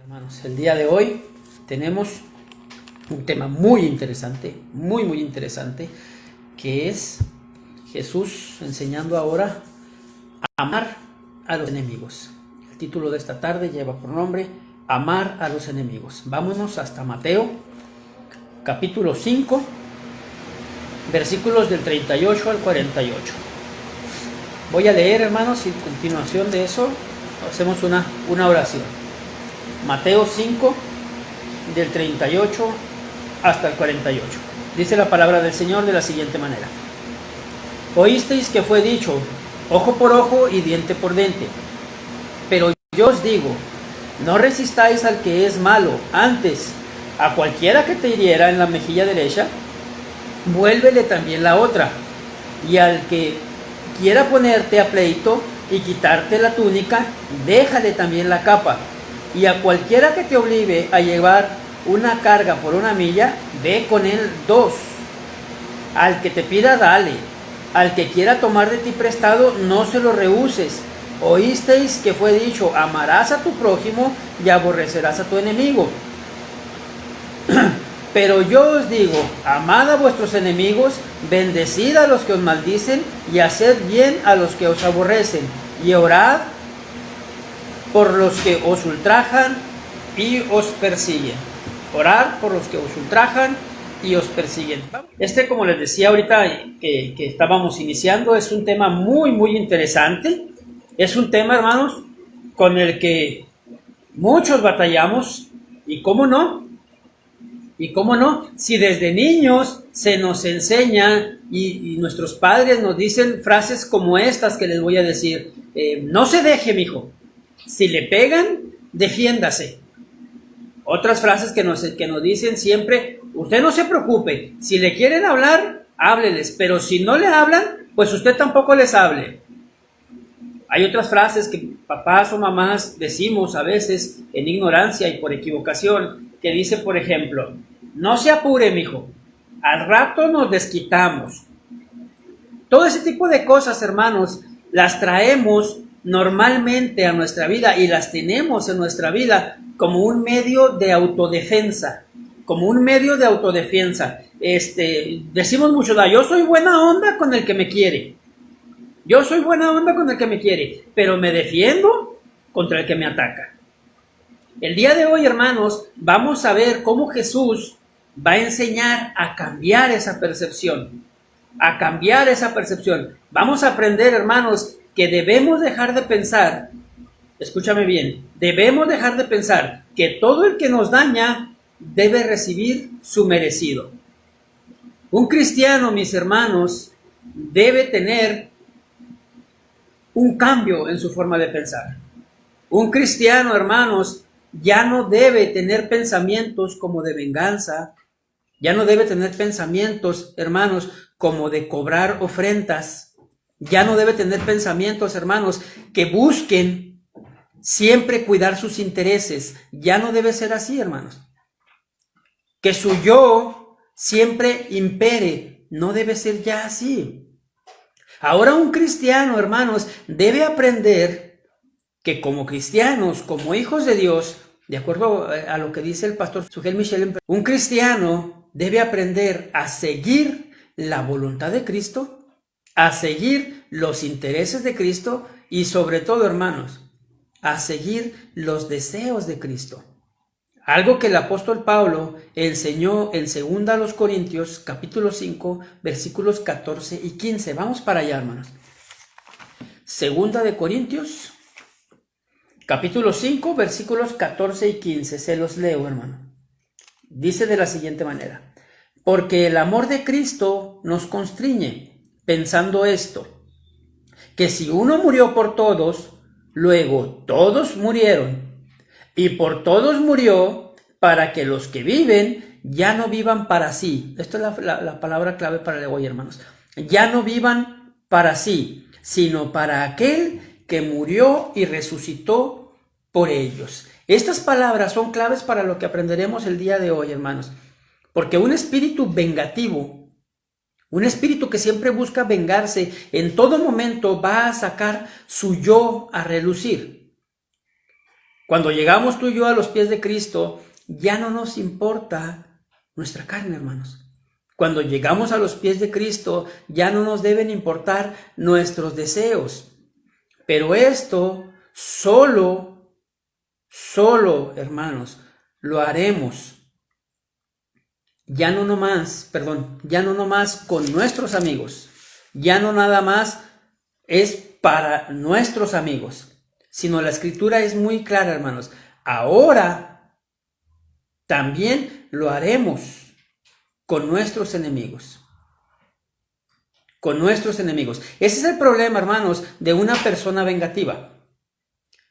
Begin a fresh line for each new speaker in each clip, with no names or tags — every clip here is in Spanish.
Hermanos, el día de hoy tenemos un tema muy interesante, muy interesante, que es Jesús enseñando ahora a amar a los enemigos. El título de esta tarde lleva por nombre Amar a los enemigos. Vámonos hasta Mateo, capítulo 5, versículos del 38 al 48. Voy a leer, hermanos, y a continuación de eso hacemos una oración. Mateo 5, del 38 hasta el 48. Dice la palabra del Señor de la siguiente manera: Oísteis que fue dicho, ojo por ojo y diente por diente. Pero yo os digo, no resistáis al que es malo, antes, a cualquiera que te hiriera en la mejilla derecha, vuélvele también la otra. Y al que quiera ponerte a pleito y quitarte la túnica, déjale también la capa. Y a cualquiera que te obligue a llevar una carga por una milla, ve con él 2. Al que te pida, dale. Al que quiera tomar de ti prestado, no se lo rehuses. Oísteis que fue dicho, amarás a tu prójimo y aborrecerás a tu enemigo. Pero yo os digo, amad a vuestros enemigos, bendecid a los que os maldicen y haced bien a los que os aborrecen. Y orad por los que os ultrajan y os persiguen. Orar por los que os ultrajan y os persiguen. Como les decía ahorita que estábamos iniciando, es un tema muy interesante. Es un tema, hermanos, con el que muchos batallamos. ¿Y cómo no? ¿Y cómo no? Si desde niños se nos enseña y nuestros padres nos dicen frases como estas que les voy a decir. No se deje, mijo. Si le pegan, defiéndase. Otras frases que nos dicen siempre: usted no se preocupe, si le quieren hablar, hábleles, pero si no le hablan, pues usted tampoco les hable. Hay otras frases que papás o mamás decimos a veces en ignorancia y por equivocación, que dice, por ejemplo: no se apure, mijo, al rato nos desquitamos. Todo ese tipo de cosas, hermanos, las traemos normalmente a nuestra vida y las tenemos en nuestra vida como un medio de autodefensa, decimos mucho, yo soy buena onda con el que me quiere, pero me defiendo contra el que me ataca. El día de hoy, hermanos, vamos a ver cómo Jesús va a enseñar a cambiar esa percepción, Vamos a aprender, hermanos, que debemos dejar de pensar, escúchame bien, debemos dejar de pensar que todo el que nos daña debe recibir su merecido. Un cristiano, mis hermanos, debe tener un cambio en su forma de pensar. Un cristiano, hermanos, ya no debe tener pensamientos como de venganza, ya no debe tener pensamientos, hermanos, como de cobrar ofrendas. Ya no debe tener pensamientos, hermanos, que busquen siempre cuidar sus intereses. Ya no debe ser así, hermanos. Que su yo siempre impere. No debe ser ya así. Ahora un cristiano, hermanos, debe aprender que como cristianos, como hijos de Dios, de acuerdo a lo que dice el pastor Sugel Michel, un cristiano debe aprender a seguir la voluntad de Cristo, a seguir los intereses de Cristo y sobre todo, hermanos, a seguir los deseos de Cristo. Algo que el apóstol Pablo enseñó en 2 Corintios capítulo 5 versículos 14 y 15. Vamos para allá, hermanos. 2 Corintios capítulo 5 versículos 14 y 15. Se los leo, hermano. Dice de la siguiente manera: porque el amor de Cristo nos constriñe, pensando esto, que si uno murió por todos, luego todos murieron, y por todos murió, para que los que viven ya no vivan para sí. Esto es la palabra clave para el hoy, hermanos. Ya no vivan para sí, sino para aquel que murió y resucitó por ellos. Estas palabras son claves para lo que aprenderemos el día de hoy, hermanos. Porque un espíritu vengativo, un espíritu que siempre busca vengarse, en todo momento va a sacar su yo a relucir. Cuando llegamos tú y yo a los pies de Cristo, ya no nos importa nuestra carne, hermanos. Cuando llegamos a los pies de Cristo, ya no nos deben importar nuestros deseos. Pero esto solo, hermanos, lo haremos ya no nomás con nuestros amigos, ya no nada más es para nuestros amigos, sino la Escritura es muy clara, hermanos. Ahora también lo haremos con nuestros enemigos. Con nuestros enemigos. Ese es el problema, hermanos, de una persona vengativa.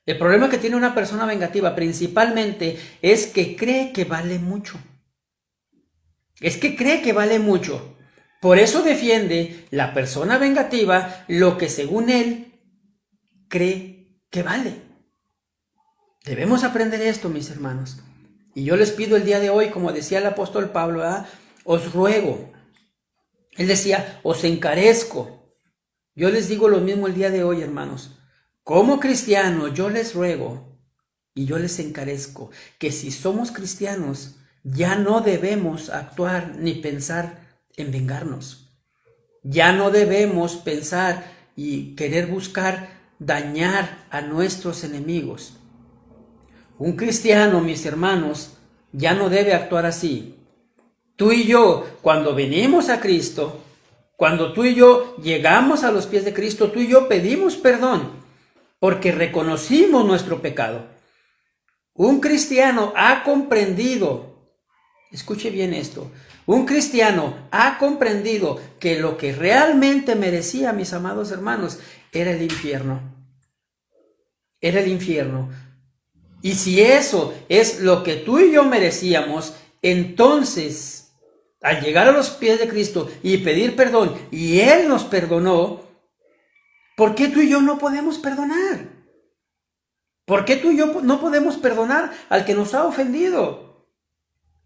El problema que tiene una persona vengativa principalmente es que cree que vale mucho. Es que cree que vale mucho. Por eso defiende la persona vengativa lo que según él cree que vale. Debemos aprender esto, mis hermanos. Y yo les pido el día de hoy, como decía el apóstol Pablo, ¿verdad? Os ruego. Él decía, os encarezco. Yo les digo lo mismo el día de hoy, hermanos. Como cristiano, yo les ruego y yo les encarezco que si somos cristianos, ya no debemos actuar ni pensar en vengarnos. Ya no debemos pensar y querer buscar dañar a nuestros enemigos. Un cristiano, mis hermanos, ya no debe actuar así. Tú y yo, cuando venimos a Cristo, cuando tú y yo llegamos a los pies de Cristo, tú y yo pedimos perdón porque reconocimos nuestro pecado. Un cristiano ha comprendido, escuche bien esto, un cristiano ha comprendido que lo que realmente merecía, mis amados hermanos, era el infierno. Era el infierno. Y si eso es lo que tú y yo merecíamos, entonces, al llegar a los pies de Cristo y pedir perdón, y Él nos perdonó, ¿por qué tú y yo no podemos perdonar? ¿Por qué tú y yo no podemos perdonar al que nos ha ofendido?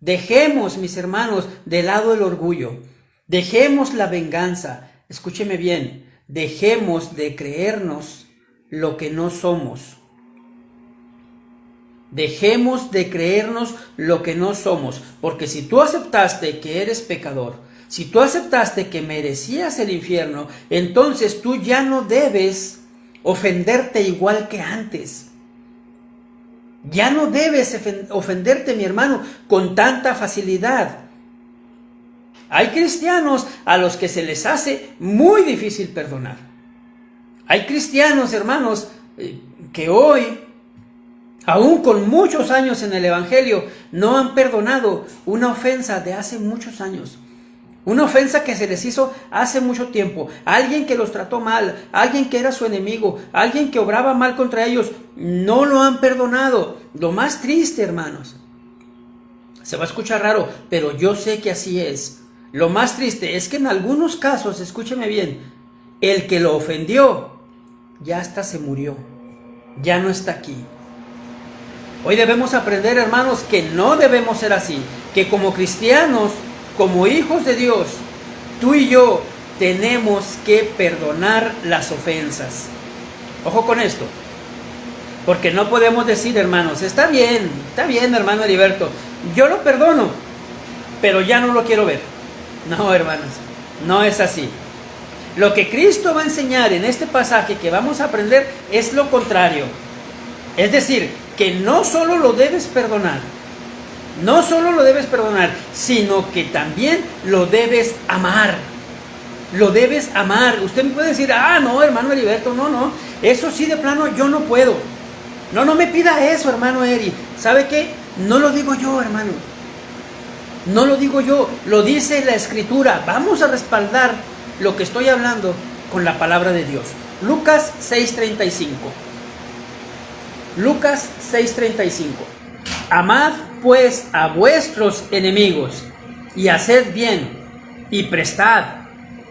Dejemos, mis hermanos, de lado el orgullo. Dejemos la venganza. Escúcheme bien. Dejemos de creernos lo que no somos. Dejemos de creernos lo que no somos. Porque si tú aceptaste que eres pecador, si tú aceptaste que merecías el infierno, entonces tú ya no debes ofenderte igual que antes. Ya no debes ofenderte, mi hermano, con tanta facilidad. Hay cristianos a los que se les hace muy difícil perdonar. Hay cristianos, hermanos, que hoy, aún con muchos años en el Evangelio, no han perdonado una ofensa de hace muchos años. Una ofensa que se les hizo hace mucho tiempo. Alguien que los trató mal, alguien que era su enemigo, alguien que obraba mal contra ellos, no lo han perdonado. Lo más triste, hermanos, se va a escuchar raro, pero yo sé que así es. Lo más triste es que en algunos casos, escúcheme bien, el que lo ofendió ya hasta se murió, ya no está aquí. Hoy debemos aprender, hermanos, que no debemos ser así, que como cristianos, como hijos de Dios, tú y yo tenemos que perdonar las ofensas. Ojo con esto, porque no podemos decir, hermanos, está bien, hermano Heriberto, yo lo perdono, pero ya no lo quiero ver. No, hermanos, no es así. Lo que Cristo va a enseñar en este pasaje que vamos a aprender es lo contrario. Es decir, que no solo lo debes perdonar, sino que también lo debes amar. Lo debes amar. Usted me puede decir, no, hermano Heriberto, no, eso sí de plano yo no puedo. No me pida eso, hermano Eri. ¿Sabe qué? No lo digo yo, hermano. No lo digo yo, lo dice la Escritura. Vamos a respaldar lo que estoy hablando con la palabra de Dios. Lucas 6:35. Lucas 6:35. Amad pues a vuestros enemigos y haced bien y prestad,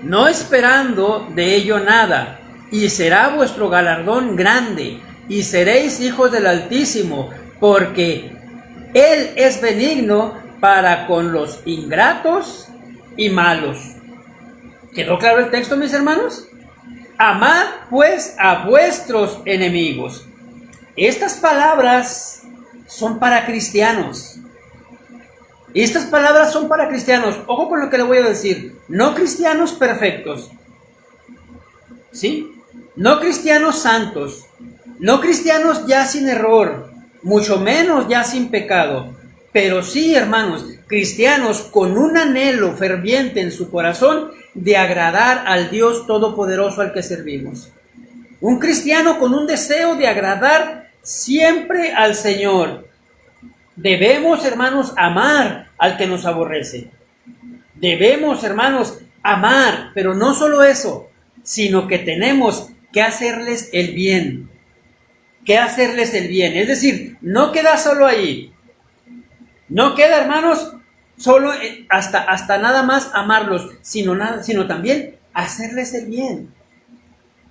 no esperando de ello nada, y será vuestro galardón grande, y seréis hijos del Altísimo, porque Él es benigno para con los ingratos y malos. ¿Quedó claro el texto, mis hermanos? Amad pues a vuestros enemigos. Estas palabras son para cristianos. Estas palabras son para cristianos. Ojo con lo que le voy a decir. No cristianos perfectos. ¿Sí? No cristianos santos. No cristianos ya sin error. Mucho menos ya sin pecado. Pero sí, hermanos, cristianos con un anhelo ferviente en su corazón de agradar al Dios Todopoderoso al que servimos. Un cristiano con un deseo de agradar siempre al Señor. Debemos, hermanos, amar al que nos aborrece. Debemos, hermanos, amar, pero no solo eso, sino que tenemos que hacerles el bien. Que hacerles el bien. Es decir, no queda solo ahí. No queda, hermanos, solo hasta nada más amarlos, sino también hacerles el bien.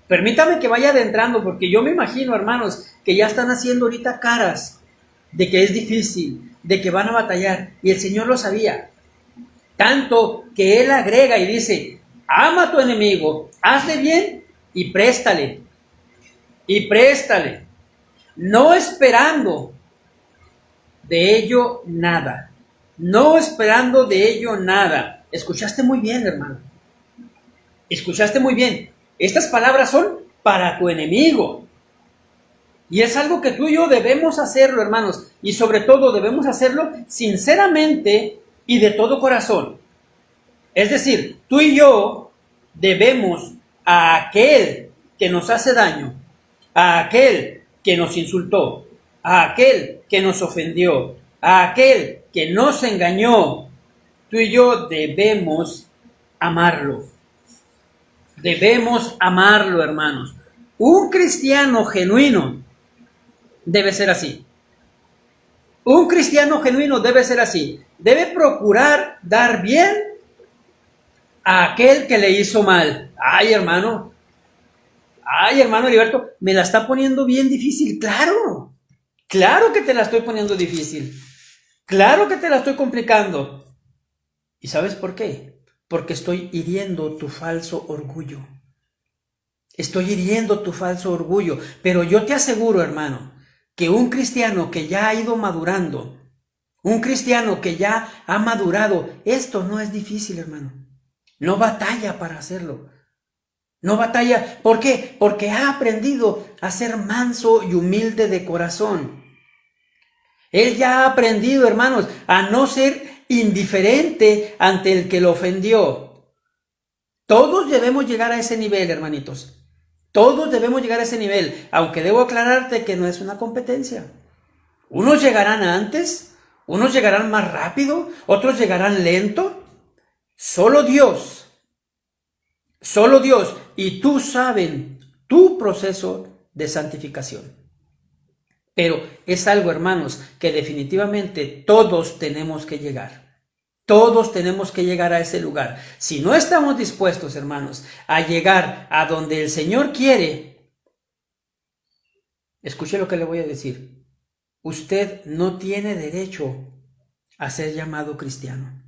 Permítame que vaya adentrando, porque yo me imagino, hermanos, que ya están haciendo ahorita caras de que es difícil, de que van a batallar, y el Señor lo sabía. Tanto que Él agrega y dice, ama a tu enemigo, hazle bien y préstale. Y préstale. No esperando de ello nada. No esperando de ello nada. Escuchaste muy bien, hermano. Escuchaste muy bien. Estas palabras son para tu enemigo. Y es algo que tú y yo debemos hacerlo, hermanos. Y sobre todo debemos hacerlo sinceramente y de todo corazón. Es decir, tú y yo debemos a aquel que nos hace daño, a aquel que nos insultó, a aquel que nos ofendió, a aquel que nos engañó, tú y yo debemos amarlo. Debemos amarlo, hermanos. Un cristiano genuino debe ser así. Un cristiano genuino debe ser así. Debe procurar dar bien a aquel que le hizo mal. Ay, hermano Heriberto, me la está poniendo bien difícil. Claro, claro que te la estoy poniendo difícil. Claro que te la estoy complicando. ¿Y sabes por qué? Porque estoy hiriendo tu falso orgullo. Estoy hiriendo tu falso orgullo. Pero yo te aseguro, hermano, que un cristiano que ya ha ido madurando, un cristiano que ya ha madurado, esto no es difícil, hermano. No batalla para hacerlo. No batalla. ¿Por qué? Porque ha aprendido a ser manso y humilde de corazón. Él ya ha aprendido, hermanos, a no ser indiferente ante el que lo ofendió. Todos debemos llegar a ese nivel, hermanitos. Todos debemos llegar a ese nivel, aunque debo aclararte que no es una competencia. Unos llegarán antes, unos llegarán más rápido, otros llegarán lento. Solo Dios y tú saben tu proceso de santificación. Pero es algo, hermanos, que definitivamente todos tenemos que llegar. Todos tenemos que llegar a ese lugar. Si no estamos dispuestos, hermanos, a llegar a donde el Señor quiere, escuche lo que le voy a decir. Usted no tiene derecho a ser llamado cristiano.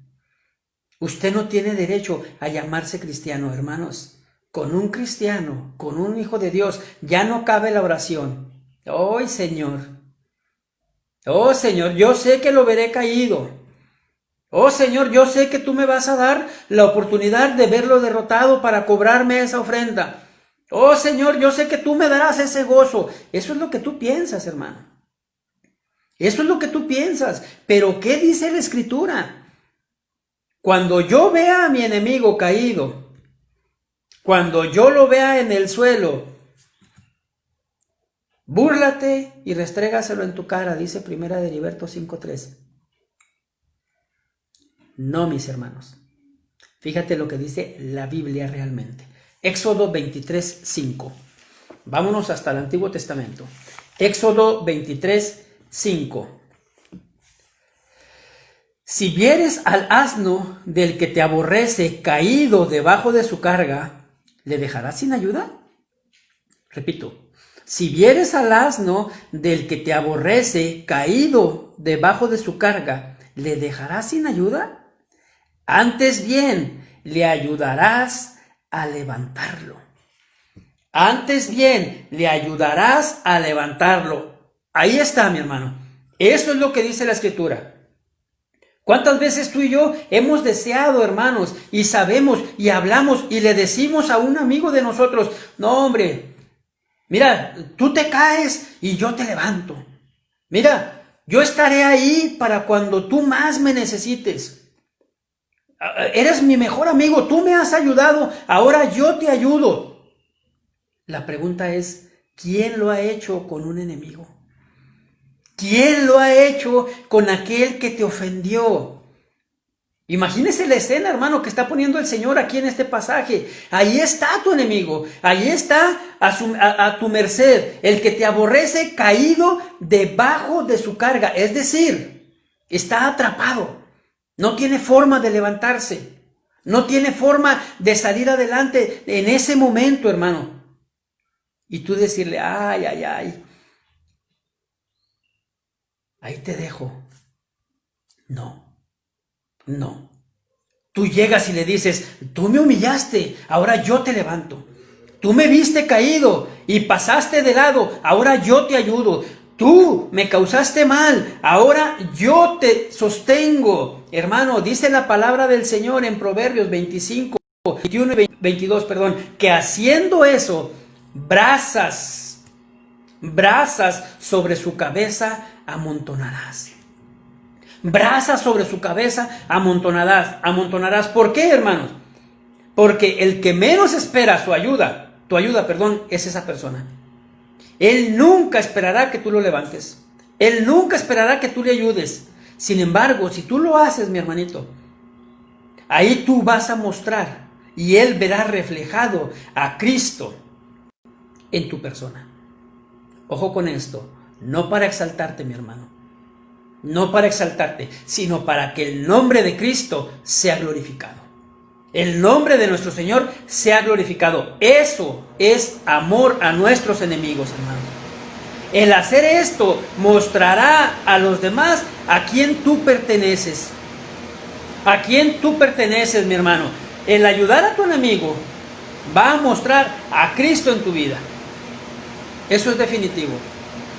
Usted no tiene derecho a llamarse cristiano, hermanos. Con un cristiano, con un hijo de Dios, ya no cabe la oración. Oh, Señor, yo sé que lo veré caído. Oh, Señor, yo sé que tú me vas a dar la oportunidad de verlo derrotado para cobrarme esa ofrenda. Oh, Señor, yo sé que tú me darás ese gozo. Eso es lo que tú piensas, hermano. Eso es lo que tú piensas. Pero ¿qué dice la Escritura? Cuando yo vea a mi enemigo caído, cuando yo lo vea en el suelo, búrlate y restrégaselo en tu cara, dice Primera de Heriberto 5:3. No, mis hermanos. Fíjate lo que dice la Biblia realmente. Éxodo 23:5. Vámonos hasta el Antiguo Testamento. Éxodo 23:5. Si vieres al asno del que te aborrece caído debajo de su carga, ¿le dejarás sin ayuda? Repito, si vieres al asno del que te aborrece caído debajo de su carga, ¿le dejarás sin ayuda? Antes bien, le ayudarás a levantarlo. Antes bien, le ayudarás a levantarlo. Ahí está, mi hermano. Eso es lo que dice la Escritura. ¿Cuántas veces tú y yo hemos deseado, hermanos, y sabemos y hablamos y le decimos a un amigo de nosotros, no, hombre, mira, tú te caes y yo te levanto. Mira, yo estaré ahí para cuando tú más me necesites. Eres mi mejor amigo, tú me has ayudado, ahora yo te ayudo. La pregunta es, ¿quién lo ha hecho con un enemigo? ¿Quién lo ha hecho con aquel que te ofendió? Imagínese la escena, hermano, que está poniendo el Señor aquí en este pasaje. Ahí está tu enemigo, ahí está a tu merced, el que te aborrece caído debajo de su carga. Es decir, está atrapado, no tiene forma de levantarse, no tiene forma de salir adelante en ese momento, hermano. Y tú decirle, ay, ay, ay, ahí te dejo. No, no. Tú llegas y le dices, tú me humillaste, ahora yo te levanto. Tú me viste caído y pasaste de lado, ahora yo te ayudo. Tú me causaste mal, ahora yo te sostengo. Hermano, dice la palabra del Señor en Proverbios 25, 21 y 22, perdón, que haciendo eso, brasas sobre su cabeza amontonarás. Brasas sobre su cabeza amontonarás. ¿Por qué, hermanos? Porque el que menos espera tu ayuda, es esa persona. Él nunca esperará que tú lo levantes. Él nunca esperará que tú le ayudes. Sin embargo, si tú lo haces, mi hermanito, ahí tú vas a mostrar y él verá reflejado a Cristo en tu persona. Ojo con esto, no para exaltarte, mi hermano. No para exaltarte, sino para que el nombre de Cristo sea glorificado. El nombre de nuestro Señor sea glorificado. Eso es amor a nuestros enemigos, hermanos. El hacer esto mostrará a los demás a quién tú perteneces. A quién tú perteneces, mi hermano. El ayudar a tu enemigo va a mostrar a Cristo en tu vida. Eso es definitivo.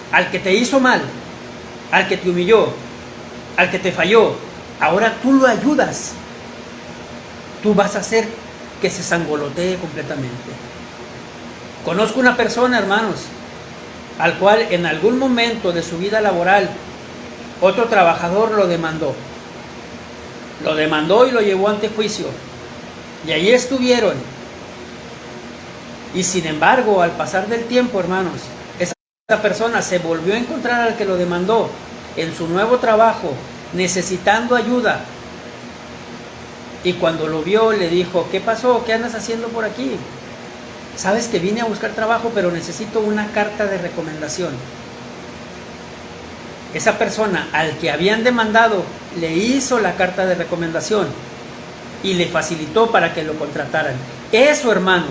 Al que te hizo mal, al que te humilló, al que te falló, ahora tú lo ayudas. Tú vas a hacer que se sangolotee completamente. Conozco una persona, hermanos, al cual en algún momento de su vida laboral, otro trabajador lo demandó. Lo demandó y lo llevó ante juicio. Y allí estuvieron. Y sin embargo, al pasar del tiempo, hermanos, esa persona se volvió a encontrar al que lo demandó en su nuevo trabajo, necesitando ayuda. Y cuando lo vio, le dijo, ¿qué pasó? ¿Qué andas haciendo por aquí? Sabes que vine a buscar trabajo, pero necesito una carta de recomendación. Esa persona al que habían demandado le hizo la carta de recomendación y le facilitó para que lo contrataran. Eso, hermanos,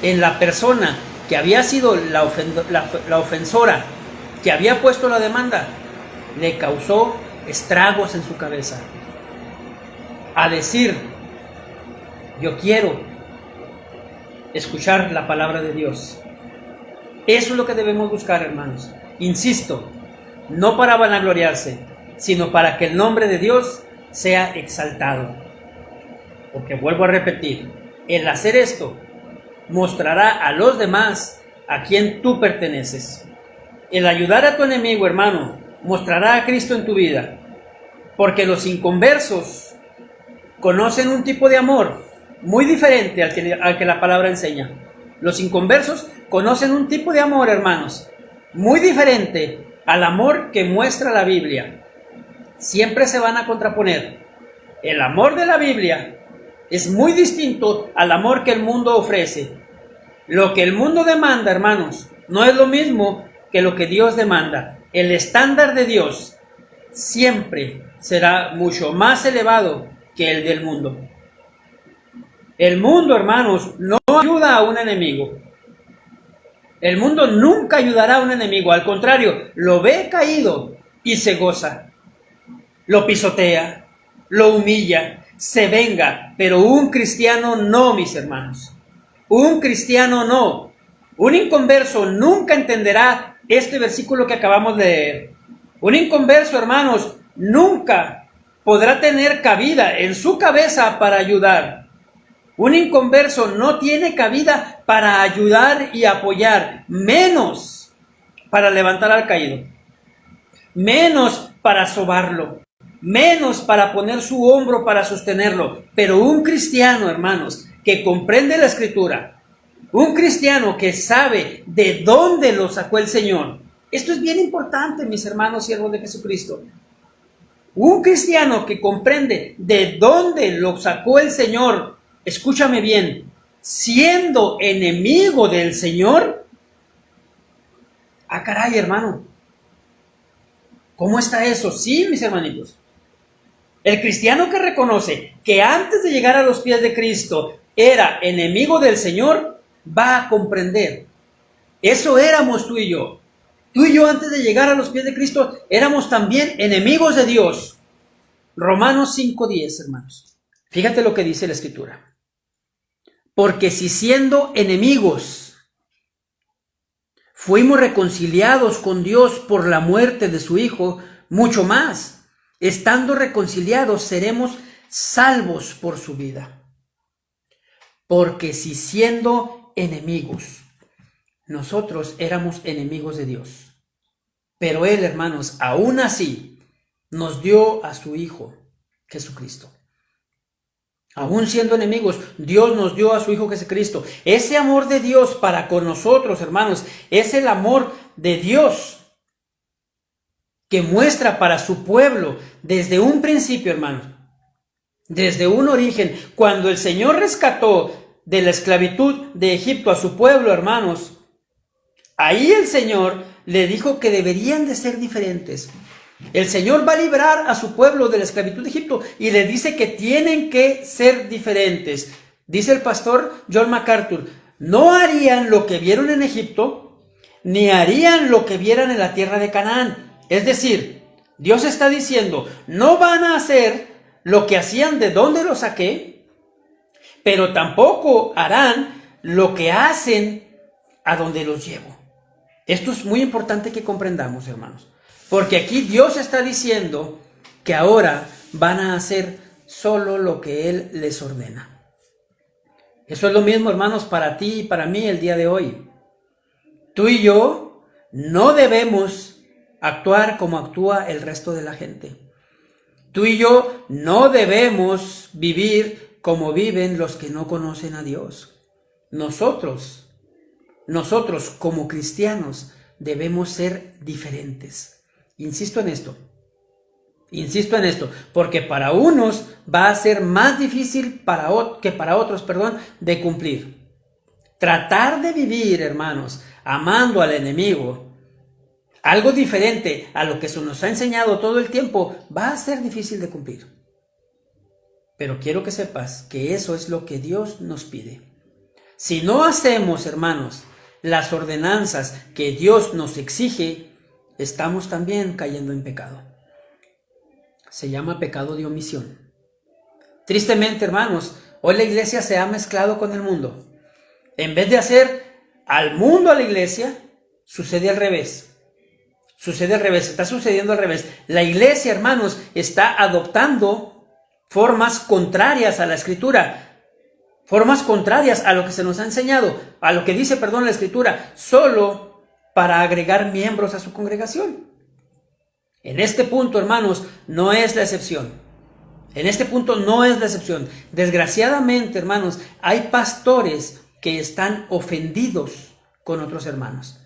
en la persona que había sido la ofensora, que había puesto la demanda, le causó estragos en su cabeza. A decir, yo quiero escuchar la palabra de Dios. Eso es lo que debemos buscar, hermanos. Insisto, no para vanagloriarse, sino para que el nombre de Dios sea exaltado. Porque vuelvo a repetir, el hacer esto mostrará a los demás a quien tú perteneces. El ayudar a tu enemigo, hermano, mostrará a Cristo en tu vida. Porque los inconversos conocen un tipo de amor muy diferente al que la palabra enseña. Los inconversos conocen un tipo de amor, hermanos, muy diferente al amor que muestra la Biblia. Siempre se van a contraponer. El amor de la Biblia es muy distinto al amor que el mundo ofrece. Lo que el mundo demanda, hermanos, no es lo mismo que lo que Dios demanda. El estándar de Dios siempre será mucho más elevado que el del mundo. El mundo, hermanos, no ayuda a un enemigo. El mundo nunca ayudará a un enemigo. Al contrario, lo ve caído y se goza. Lo pisotea, lo humilla, se venga. Pero un cristiano no, mis hermanos. Un cristiano no. Un inconverso nunca entenderá este versículo que acabamos de leer. Un inconverso, hermanos, nunca podrá tener cabida en su cabeza para ayudar. Un inconverso no tiene cabida para ayudar y apoyar, menos para levantar al caído, menos para sobarlo, menos para poner su hombro para sostenerlo. Pero un cristiano, hermanos, que comprende la Escritura, un cristiano que sabe de dónde lo sacó el Señor. Esto es bien importante, mis hermanos siervos de Jesucristo. Un cristiano que comprende de dónde lo sacó el Señor, escúchame bien, siendo enemigo del Señor. Ah, caray, hermano. ¿Cómo está eso? Sí, mis hermanitos. El cristiano que reconoce que antes de llegar a los pies de Cristo era enemigo del Señor, va a comprender. Eso éramos tú y yo. Tú y yo antes de llegar a los pies de Cristo éramos también enemigos de Dios. Romanos 5:10, hermanos. Fíjate lo que dice la Escritura. Porque si siendo enemigos fuimos reconciliados con Dios por la muerte de su Hijo, mucho más, estando reconciliados, seremos salvos por su vida. Porque si siendo enemigos, nosotros éramos enemigos de Dios, pero Él, hermanos, aún así, nos dio a su Hijo, Jesucristo. Aún siendo enemigos, Dios nos dio a su Hijo Jesucristo. Ese amor de Dios para con nosotros, hermanos, es el amor de Dios que muestra para su pueblo desde un principio, hermanos, desde un origen. Cuando el Señor rescató de la esclavitud de Egipto a su pueblo, hermanos, ahí el Señor le dijo que deberían de ser diferentes. El Señor va a librar a su pueblo de la esclavitud de Egipto y le dice que tienen que ser diferentes. Dice el pastor John MacArthur, no harían lo que vieron en Egipto, ni harían lo que vieran en la tierra de Canaán. Es decir, Dios está diciendo, no van a hacer lo que hacían de donde los saqué, pero tampoco harán lo que hacen a donde los llevo. Esto es muy importante que comprendamos, hermanos. Porque aquí Dios está diciendo que ahora van a hacer solo lo que Él les ordena. Eso es lo mismo, hermanos, para ti y para mí el día de hoy. Tú y yo no debemos actuar como actúa el resto de la gente. Tú y yo no debemos vivir como viven los que no conocen a Dios. Nosotros como cristianos debemos ser diferentes. Insisto en esto, porque para unos va a ser más difícil que para otros, de cumplir. Tratar de vivir, hermanos, amando al enemigo, algo diferente a lo que se nos ha enseñado todo el tiempo, va a ser difícil de cumplir. Pero quiero que sepas que eso es lo que Dios nos pide. Si no hacemos, hermanos, las ordenanzas que Dios nos exige, estamos también cayendo en pecado. Se llama pecado de omisión. Tristemente, hermanos, hoy la iglesia se ha mezclado con el mundo. En vez de hacer al mundo a la iglesia, sucede al revés. Está sucediendo al revés. La iglesia, hermanos, está adoptando formas contrarias a la Escritura, formas contrarias a lo que se nos ha enseñado, a lo que dice, la Escritura, solo para agregar miembros a su congregación. En este punto, hermanos, no es la excepción. Desgraciadamente, hermanos, hay pastores que están ofendidos con otros hermanos.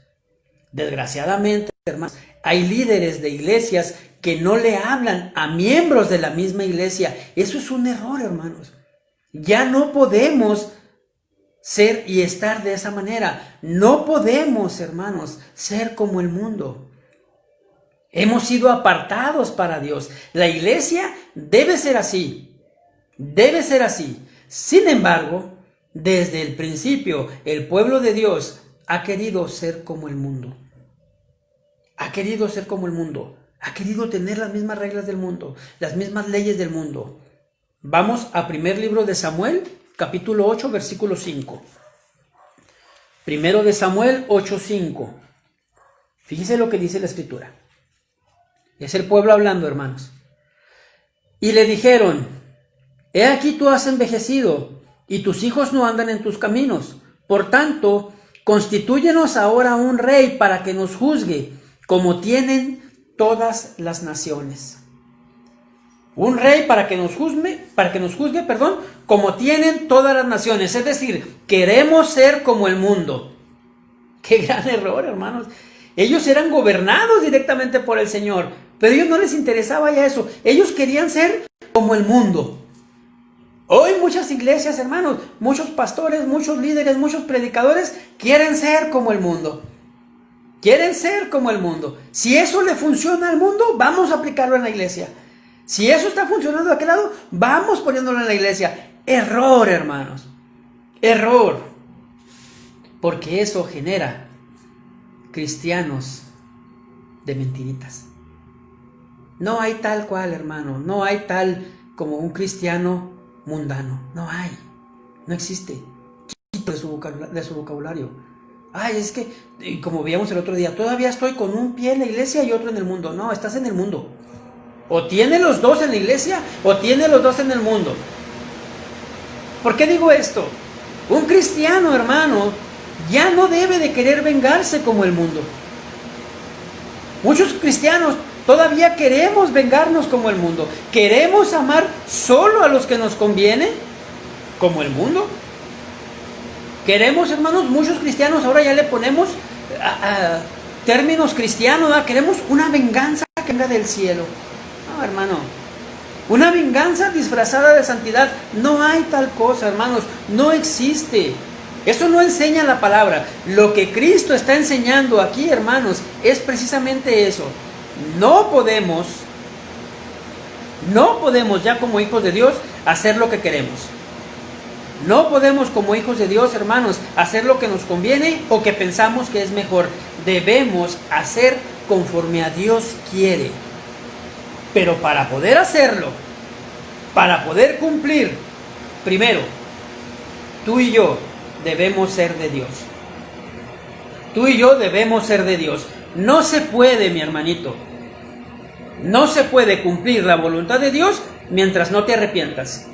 Desgraciadamente, hermanos, hay líderes de iglesias que no le hablan a miembros de la misma iglesia. Eso es un error, hermanos. Ya no podemos ser y estar de esa manera. No podemos, hermanos, ser como el mundo. Hemos sido apartados para Dios. La iglesia debe ser así. Sin embargo, desde el principio, el pueblo de Dios ha querido ser como el mundo. Ha querido tener las mismas reglas del mundo, las mismas leyes del mundo. Vamos a primer libro de Samuel, capítulo 8, versículo 5. Primero de Samuel 8:5. Fíjese lo que dice la Escritura. Es el pueblo hablando, hermanos. Y le dijeron: he aquí tú has envejecido, y tus hijos no andan en tus caminos. Por tanto, constitúyenos ahora un rey para que nos juzgue, como tienen todas las naciones. Un rey para que nos juzgue, como tienen todas las naciones. Es decir, queremos ser como el mundo. Qué gran error, hermanos. Ellos eran gobernados directamente por el Señor, pero a ellos no les interesaba ya eso. Ellos querían ser como el mundo. Hoy muchas iglesias, hermanos, muchos pastores, muchos líderes, muchos predicadores quieren ser como el mundo. Quieren ser como el mundo. Si eso le funciona al mundo, vamos a aplicarlo en la iglesia. Si eso está funcionando de aquel lado, vamos poniéndolo en la iglesia. Error, hermanos. Error. Porque eso genera cristianos de mentiritas. No hay tal cual, hermano. No hay tal como un cristiano mundano. No hay. No existe. Quito de su vocabulario. Ay, es que, como veíamos el otro día, todavía estoy con un pie en la iglesia y otro en el mundo. No, estás en el mundo. O tiene los dos en la iglesia o tiene los dos en el mundo. ¿Por qué digo esto? Un cristiano, hermano, ya no debe de querer vengarse como el mundo. Muchos cristianos todavía queremos vengarnos como el mundo. Queremos amar solo a los que nos conviene, como el mundo. Queremos, hermanos, muchos cristianos ahora ya le ponemos términos cristianos, ¿verdad? Queremos una venganza que venga del cielo. No, hermano, una venganza disfrazada de santidad. No hay tal cosa, hermanos, no existe. Eso no enseña la palabra. Lo que Cristo está enseñando aquí, hermanos, es precisamente eso. No podemos ya como hijos de Dios hacer lo que queremos. No podemos como hijos de Dios, hermanos, hacer lo que nos conviene o que pensamos que es mejor. Debemos hacer conforme a Dios quiere. Pero para poder hacerlo, para poder cumplir, primero, tú y yo debemos ser de Dios. Tú y yo debemos ser de Dios. No se puede, mi hermanito, no se puede cumplir la voluntad de Dios mientras no te arrepientas.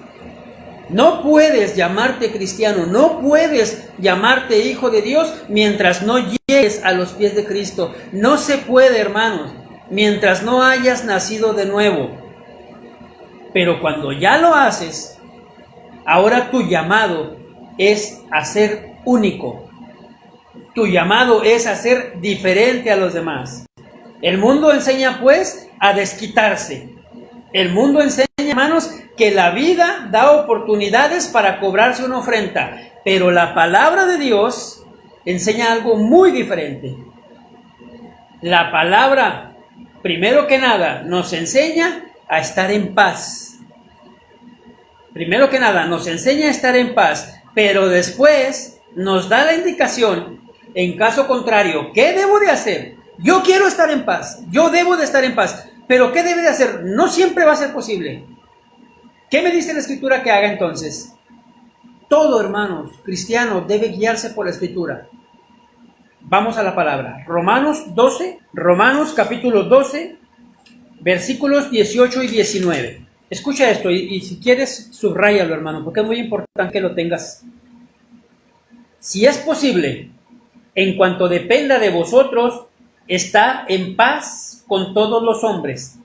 No puedes llamarte cristiano, no puedes llamarte hijo de Dios mientras no llegues a los pies de Cristo. No se puede, hermanos, mientras no hayas nacido de nuevo. Pero cuando ya lo haces, ahora tu llamado es a ser único. Tu llamado es a ser diferente a los demás. El mundo enseña pues a desquitarse. El mundo enseña, hermanos, que la vida da oportunidades para cobrarse una ofrenda. Pero la palabra de Dios enseña algo muy diferente. La palabra, primero que nada, nos enseña a estar en paz. Primero que nada, nos enseña a estar en paz. Pero después nos da la indicación, en caso contrario, ¿qué debo de hacer? Yo quiero estar en paz, yo debo de estar en paz, pero ¿qué debe de hacer? No siempre va a ser posible. ¿Qué me dice la Escritura que haga entonces? Todo, hermanos, cristiano debe guiarse por la Escritura. Vamos a la palabra. Romanos capítulo 12, versículos 18 y 19. Escucha esto y si quieres subráyalo, hermano, porque es muy importante que lo tengas. Si es posible, en cuanto dependa de vosotros, está en paz con todos los hombres.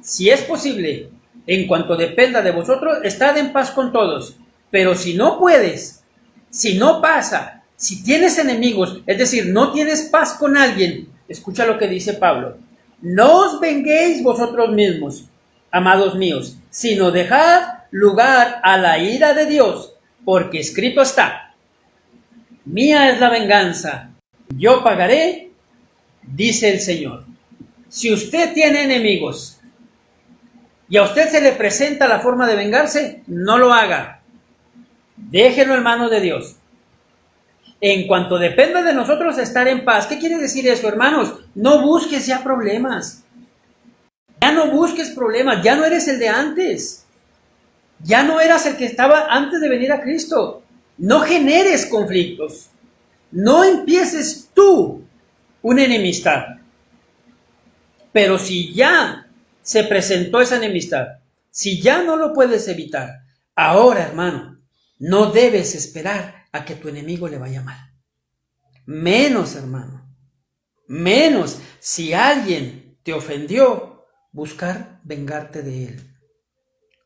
Si es posible, en cuanto dependa de vosotros, estad en paz con todos. Pero si no puedes, si no pasa, si tienes enemigos, es decir, no tienes paz con alguien, escucha lo que dice Pablo. No os venguéis vosotros mismos, amados míos, sino dejad lugar a la ira de Dios, porque escrito está: mía es la venganza, yo pagaré, dice el Señor. Si usted tiene enemigos y a usted se le presenta la forma de vengarse, no lo haga. Déjelo en manos de Dios. En cuanto dependa de nosotros estar en paz. ¿Qué quiere decir eso, hermanos? No busques ya problemas. Ya no busques problemas. Ya no eres el de antes. Ya no eras el que estaba antes de venir a Cristo. No generes conflictos. No empieces tú una enemistad. Pero si ya se presentó esa enemistad, si ya no lo puedes evitar, ahora, hermano, no debes esperar a que tu enemigo le vaya mal. Menos, hermano, menos si alguien te ofendió, buscar vengarte de él.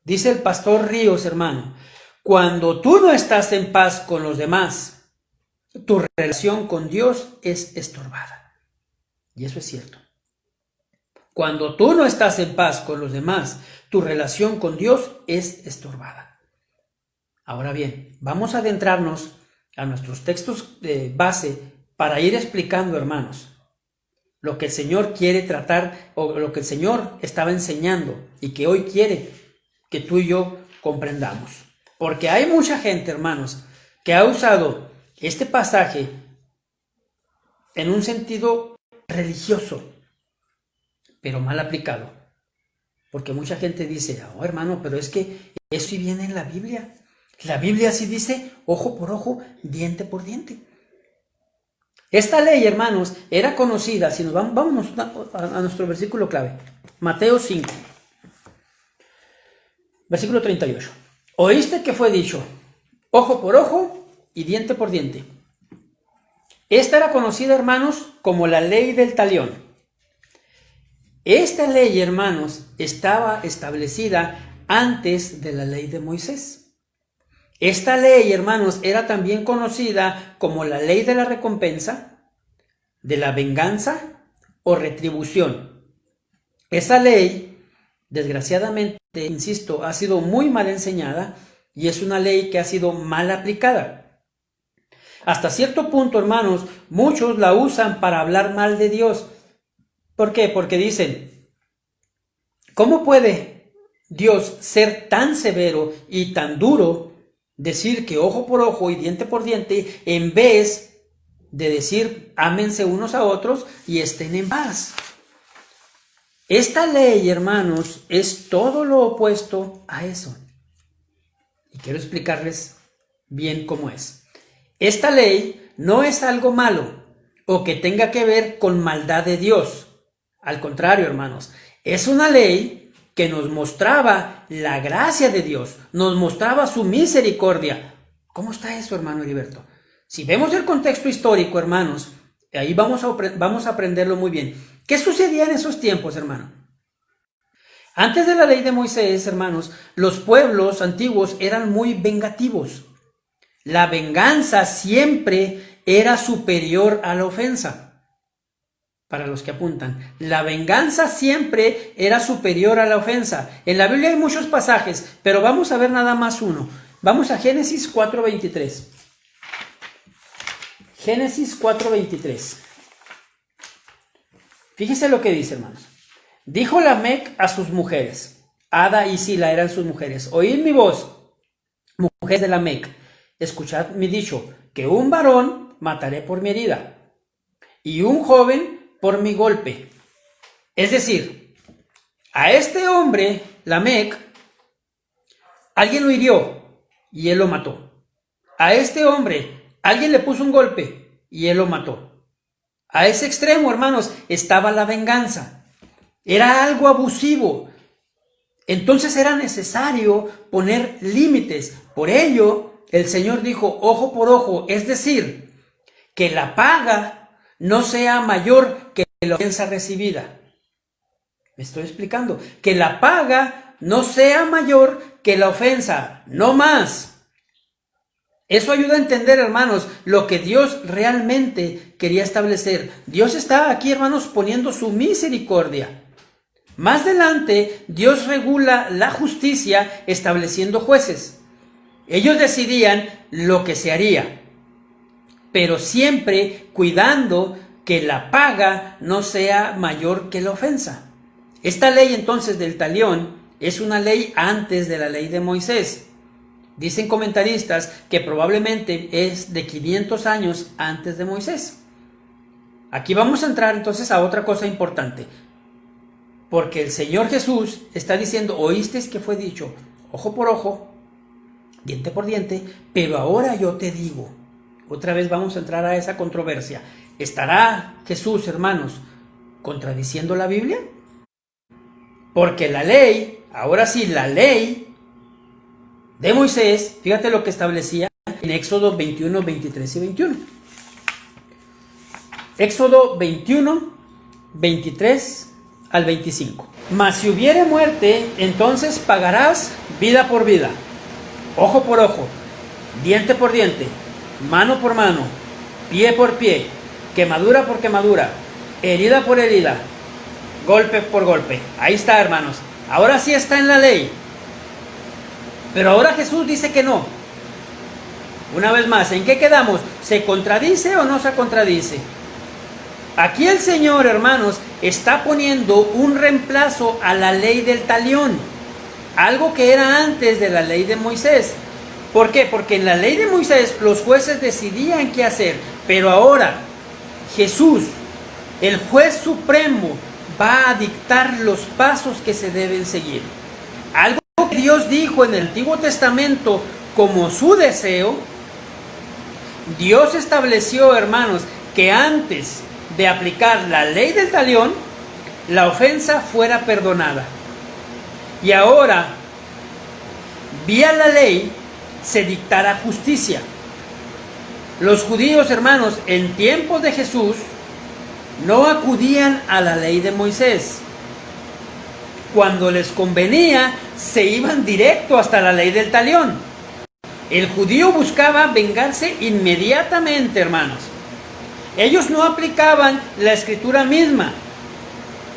Dice el pastor Ríos, hermano, cuando tú no estás en paz con los demás, tu relación con Dios es estorbada. Y eso es cierto. Cuando tú no estás en paz con los demás, tu relación con Dios es estorbada. Ahora bien, vamos a adentrarnos a nuestros textos de base para ir explicando, hermanos, lo que el Señor quiere tratar o lo que el Señor estaba enseñando y que hoy quiere que tú y yo comprendamos. Porque hay mucha gente, hermanos, que ha usado este pasaje en un sentido religioso, pero mal aplicado. Porque mucha gente dice, oh hermano, pero es que eso sí viene en la Biblia. La Biblia sí dice ojo por ojo, diente por diente. Esta ley, hermanos, era conocida, si nos vamos a nuestro versículo clave, Mateo 5, versículo 38. Oíste que fue dicho, ojo por ojo y diente por diente. Esta era conocida, hermanos, como la ley del talión. Esta ley, hermanos, estaba establecida antes de la ley de Moisés. Esta ley, hermanos, era también conocida como la ley de la recompensa, de la venganza o retribución. Esa ley, desgraciadamente, insisto, ha sido muy mal enseñada y es una ley que ha sido mal aplicada. Hasta cierto punto, hermanos, muchos la usan para hablar mal de Dios. ¿Por qué? Porque dicen, ¿cómo puede Dios ser tan severo y tan duro, decir que ojo por ojo y diente por diente, en vez de decir ámense unos a otros y estén en paz? Esta ley, hermanos, es todo lo opuesto a eso. Y quiero explicarles bien cómo es. Esta ley no es algo malo o que tenga que ver con maldad de Dios. Al contrario, hermanos, es una ley que nos mostraba la gracia de Dios, nos mostraba su misericordia. ¿Cómo está eso, hermano Heriberto? Si vemos el contexto histórico, hermanos, ahí vamos a aprenderlo muy bien. ¿Qué sucedía en esos tiempos, hermano? Antes de la ley de Moisés, hermanos, los pueblos antiguos eran muy vengativos. La venganza siempre era superior a la ofensa. Para los que apuntan, la venganza siempre era superior a la ofensa. En la Biblia hay muchos pasajes, pero vamos a ver nada más uno. Vamos a Génesis 4:23. Génesis 4:23. Fíjese lo que dice, hermanos. Dijo Lamec a sus mujeres, Ada y Sila eran sus mujeres, oíd mi voz, mujeres de Lamec, escuchad mi dicho, que un varón mataré por mi herida, y un joven por mi golpe. Es decir, a este hombre, Lamec, alguien lo hirió y él lo mató. A este hombre, alguien le puso un golpe y él lo mató. A ese extremo, hermanos, estaba la venganza. Era algo abusivo. Entonces era necesario poner límites. Por ello, el Señor dijo, ojo por ojo, es decir, que la paga no sea mayor que la ofensa recibida. ¿Me estoy explicando? Que la paga no sea mayor que la ofensa, no más. Eso ayuda a entender, hermanos, lo que Dios realmente quería establecer. Dios está aquí, hermanos, poniendo su misericordia. Más adelante, Dios regula la justicia estableciendo jueces. Ellos decidían lo que se haría, pero siempre cuidando que la paga no sea mayor que la ofensa. Esta ley entonces del talión es una ley antes de la ley de Moisés. Dicen comentaristas que probablemente es de 500 años antes de Moisés. Aquí vamos a entrar entonces a otra cosa importante, porque el Señor Jesús está diciendo, oísteis que fue dicho, ojo por ojo, diente por diente, pero ahora yo te digo. Otra vez vamos a entrar a esa controversia. ¿Estará Jesús, hermanos, contradiciendo la Biblia? Porque la ley, ahora sí, la ley de Moisés, fíjate lo que establecía en Éxodo 21, 23 y 21. Éxodo 21, 23 al 25. Mas si hubiere muerte, entonces pagarás vida por vida, ojo por ojo, diente por diente, mano por mano, pie por pie, quemadura por quemadura, herida por herida, golpe por golpe. Ahí está, hermanos. Ahora sí está en la ley. Pero ahora Jesús dice que no. Una vez más, ¿en qué quedamos? ¿Se contradice o no se contradice? Aquí el Señor, hermanos, está poniendo un reemplazo a la ley del talión. Algo que era antes de la ley de Moisés. ¿Por qué? Porque en la ley de Moisés los jueces decidían qué hacer. Pero ahora Jesús, el juez supremo, va a dictar los pasos que se deben seguir. Algo que Dios dijo en el Antiguo Testamento como su deseo, Dios estableció, hermanos, que antes de aplicar la ley del talión, la ofensa fuera perdonada. Y ahora, vía la ley, se dictará justicia. Los judíos, hermanos, en tiempos de Jesús, no acudían a la ley de Moisés. Cuando les convenía, se iban directo hasta la ley del talión. El judío buscaba vengarse inmediatamente, hermanos. Ellos no aplicaban la escritura misma.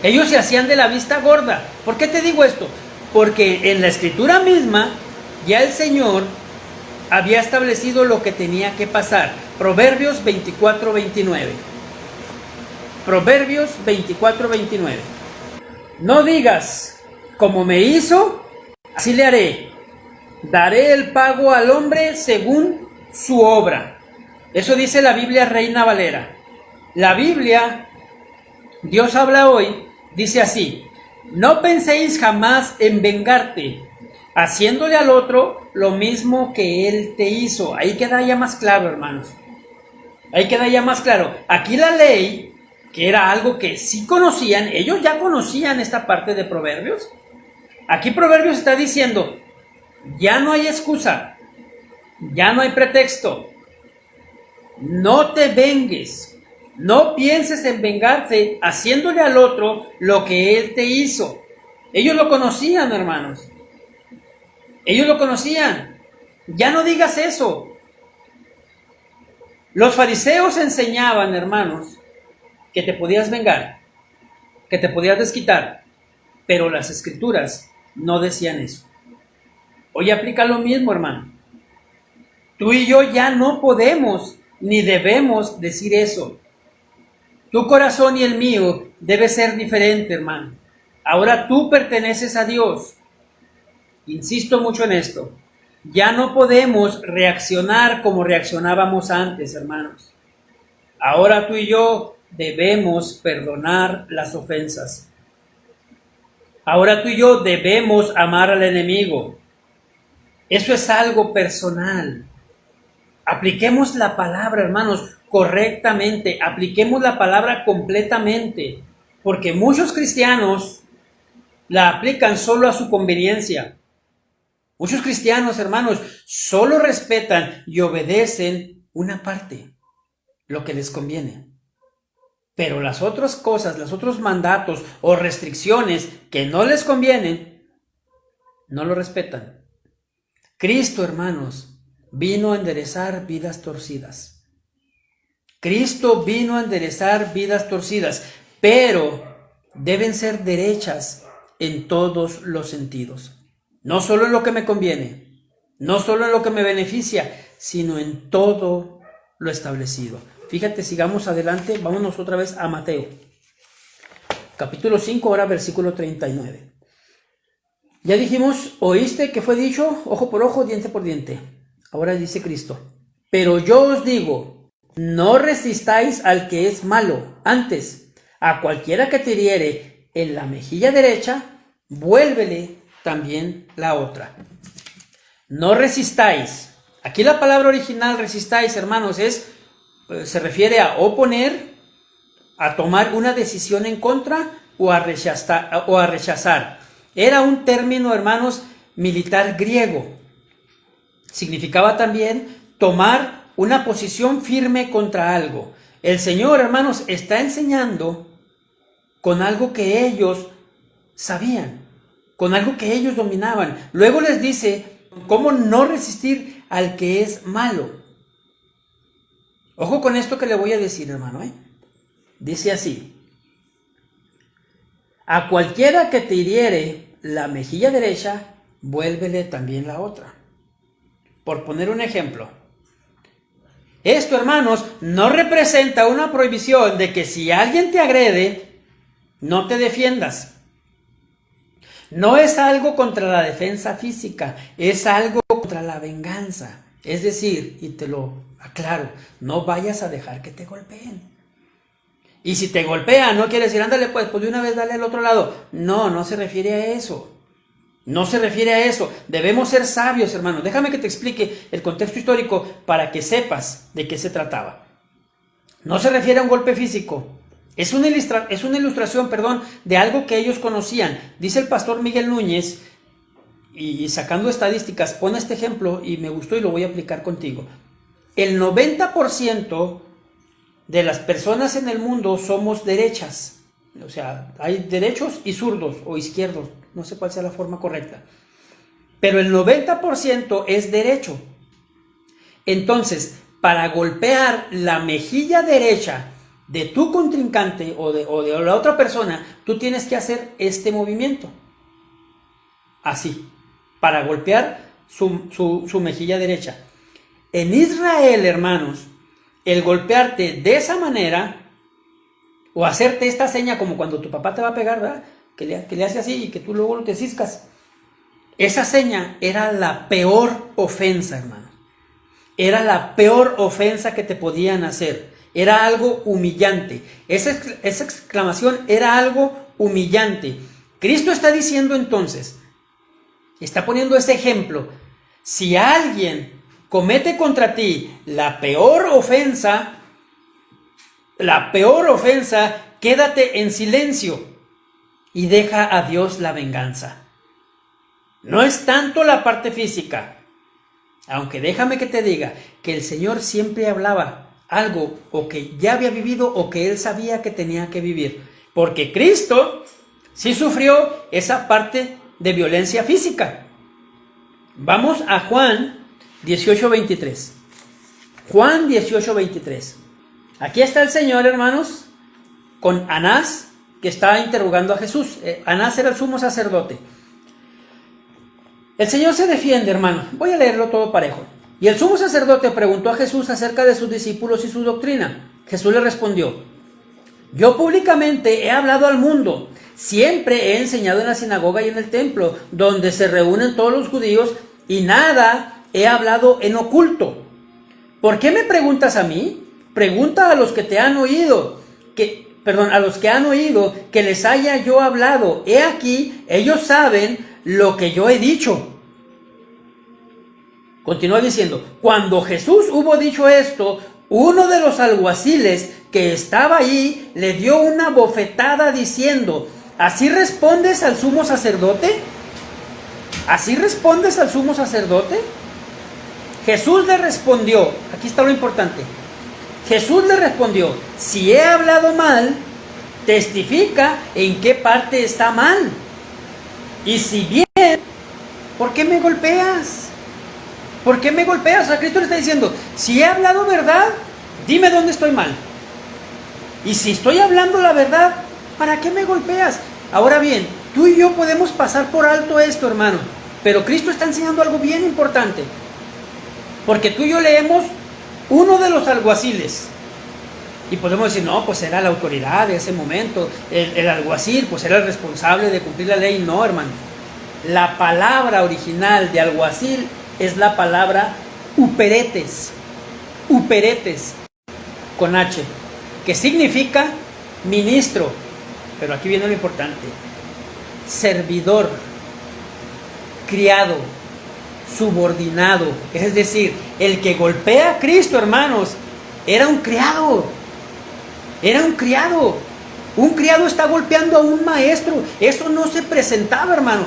Ellos se hacían de la vista gorda. ¿Por qué te digo esto? Porque en la escritura misma ya el Señor había establecido lo que tenía que pasar. Proverbios 24, 29. Proverbios 24, 29. No digas, como me hizo, así le haré. Daré el pago al hombre según su obra. Eso dice la Biblia Reina Valera. La Biblia, Dios habla hoy, dice así: no penséis jamás en vengarte, haciéndole al otro lo mismo que él te hizo. Ahí queda ya más claro, hermanos. Ahí queda ya más claro. Aquí la ley, que era algo que sí conocían, ellos ya conocían esta parte de Proverbios. Aquí Proverbios está diciendo, ya no hay excusa, ya no hay pretexto. No te vengues, no pienses en vengarte haciéndole al otro lo que él te hizo. Ellos lo conocían, hermanos. Ellos lo conocían. Ya no digas eso. Los fariseos enseñaban, hermanos, que te podías vengar, que te podías desquitar, pero las escrituras no decían eso. Hoy aplica lo mismo, hermano. Tú y yo ya no podemos ni debemos decir eso. Tu corazón y el mío debe ser diferente, hermano. Ahora tú perteneces a Dios. Insisto mucho en esto. Ya no podemos reaccionar como reaccionábamos antes, hermanos. Ahora tú y yo debemos perdonar las ofensas. Ahora tú y yo debemos amar al enemigo. Eso es algo personal. Apliquemos la palabra, hermanos, correctamente. Apliquemos la palabra completamente. Porque muchos cristianos la aplican solo a su conveniencia. Muchos cristianos, hermanos, solo respetan y obedecen una parte, lo que les conviene. Pero las otras cosas, los otros mandatos o restricciones que no les convienen, no lo respetan. Cristo, hermanos, vino a enderezar vidas torcidas. Cristo vino a enderezar vidas torcidas, pero deben ser derechas en todos los sentidos. No solo en lo que me conviene, no solo en lo que me beneficia, sino en todo lo establecido. Fíjate, sigamos adelante, vámonos otra vez a Mateo. Capítulo 5, ahora versículo 39. Ya dijimos, oíste que fue dicho, ojo por ojo, diente por diente. Ahora dice Cristo, pero yo os digo, no resistáis al que es malo. Antes, a cualquiera que te hiriere en la mejilla derecha, vuélvele también la otra. No resistáis. Aquí la palabra original resistáis, hermanos, se refiere a oponer a tomar una decisión en contra o a rechazar. Era un término, hermanos, militar griego. Significaba también tomar una posición firme contra algo. El Señor, hermanos, está enseñando con algo que ellos sabían, con algo que ellos dominaban. Luego les dice cómo no resistir al que es malo. Ojo con esto que le voy a decir, hermano, Dice así: a cualquiera que te hiriere la mejilla derecha, vuélvele también la otra. Por poner un ejemplo, esto, hermanos, no representa una prohibición de que si alguien te agrede, no te defiendas. No es algo contra la defensa física, es algo contra la venganza. Es decir, y te lo aclaro, no vayas a dejar que te golpeen. Y si te golpean, no quiere decir, ándale, pues de una vez dale al otro lado. No, no se refiere a eso. No se refiere a eso. Debemos ser sabios, hermanos. Déjame que te explique el contexto histórico para que sepas de qué se trataba. No se refiere a un golpe físico. Es una ilustración, de algo que ellos conocían. Dice el pastor Miguel Núñez, y sacando estadísticas, pone este ejemplo y me gustó y lo voy a aplicar contigo. El 90% de las personas en el mundo somos derechas. O sea, hay derechos y zurdos o izquierdos. No sé cuál sea la forma correcta. Pero el 90% es derecho. Entonces, para golpear la mejilla derecha de tu contrincante o de la otra persona, tú tienes que hacer este movimiento. Así. Para golpear su mejilla derecha. En Israel, hermanos, el golpearte de esa manera o hacerte esta seña como cuando tu papá te va a pegar, ¿verdad? Que le hace así y que tú luego te ciscas. Esa seña era la peor ofensa, hermano. Era la peor ofensa que te podían hacer. Era algo humillante. Esa exclamación era algo humillante. Cristo está diciendo entonces, está poniendo ese ejemplo. Si alguien comete contra ti la peor ofensa, quédate en silencio y deja a Dios la venganza. No es tanto la parte física, aunque déjame que te diga que el Señor siempre hablaba algo o que ya había vivido o que Él sabía que tenía que vivir, porque Cristo sí sufrió esa parte de violencia física. Vamos a Juan 18:23. Juan 18:23. Aquí está el Señor, hermanos, con Anás, que estaba interrogando a Jesús. Anás era el sumo sacerdote. El Señor se defiende, hermano. Voy a leerlo todo parejo. Y el sumo sacerdote preguntó a Jesús acerca de sus discípulos y su doctrina. Jesús le respondió: yo públicamente he hablado al mundo. Siempre he enseñado en la sinagoga y en el templo, donde se reúnen todos los judíos, y nada he hablado en oculto. ¿Por qué me preguntas a mí? Pregunta a los que te han oído, a los que han oído que les haya yo hablado. He aquí, ellos saben lo que yo he dicho. Continúa diciendo: cuando Jesús hubo dicho esto, uno de los alguaciles que estaba ahí le dio una bofetada diciendo: ¿así respondes al sumo sacerdote? ¿Así respondes al sumo sacerdote? Jesús le respondió, aquí está lo importante. Jesús le respondió: si he hablado mal, testifica en qué parte está mal. Y si bien, ¿por qué me golpeas? ¿Por qué me golpeas? O sea, Cristo le está diciendo: si he hablado verdad, dime dónde estoy mal. Y si estoy hablando la verdad, ¿para qué me golpeas? Ahora bien, tú y yo podemos pasar por alto esto, hermano, pero Cristo está enseñando algo bien importante. Porque tú y yo leemos uno de los alguaciles y podemos decir: no, pues era la autoridad de ese momento, el alguacil, pues era el responsable de cumplir la ley. No, hermano. La palabra original de alguacil es la palabra uperetes, con H, que significa ministro, pero aquí viene lo importante: servidor, criado, subordinado. Es decir, el que golpea a Cristo, hermanos, era un criado. Era un criado. Un criado está golpeando a un maestro. Eso no se presentaba, hermano.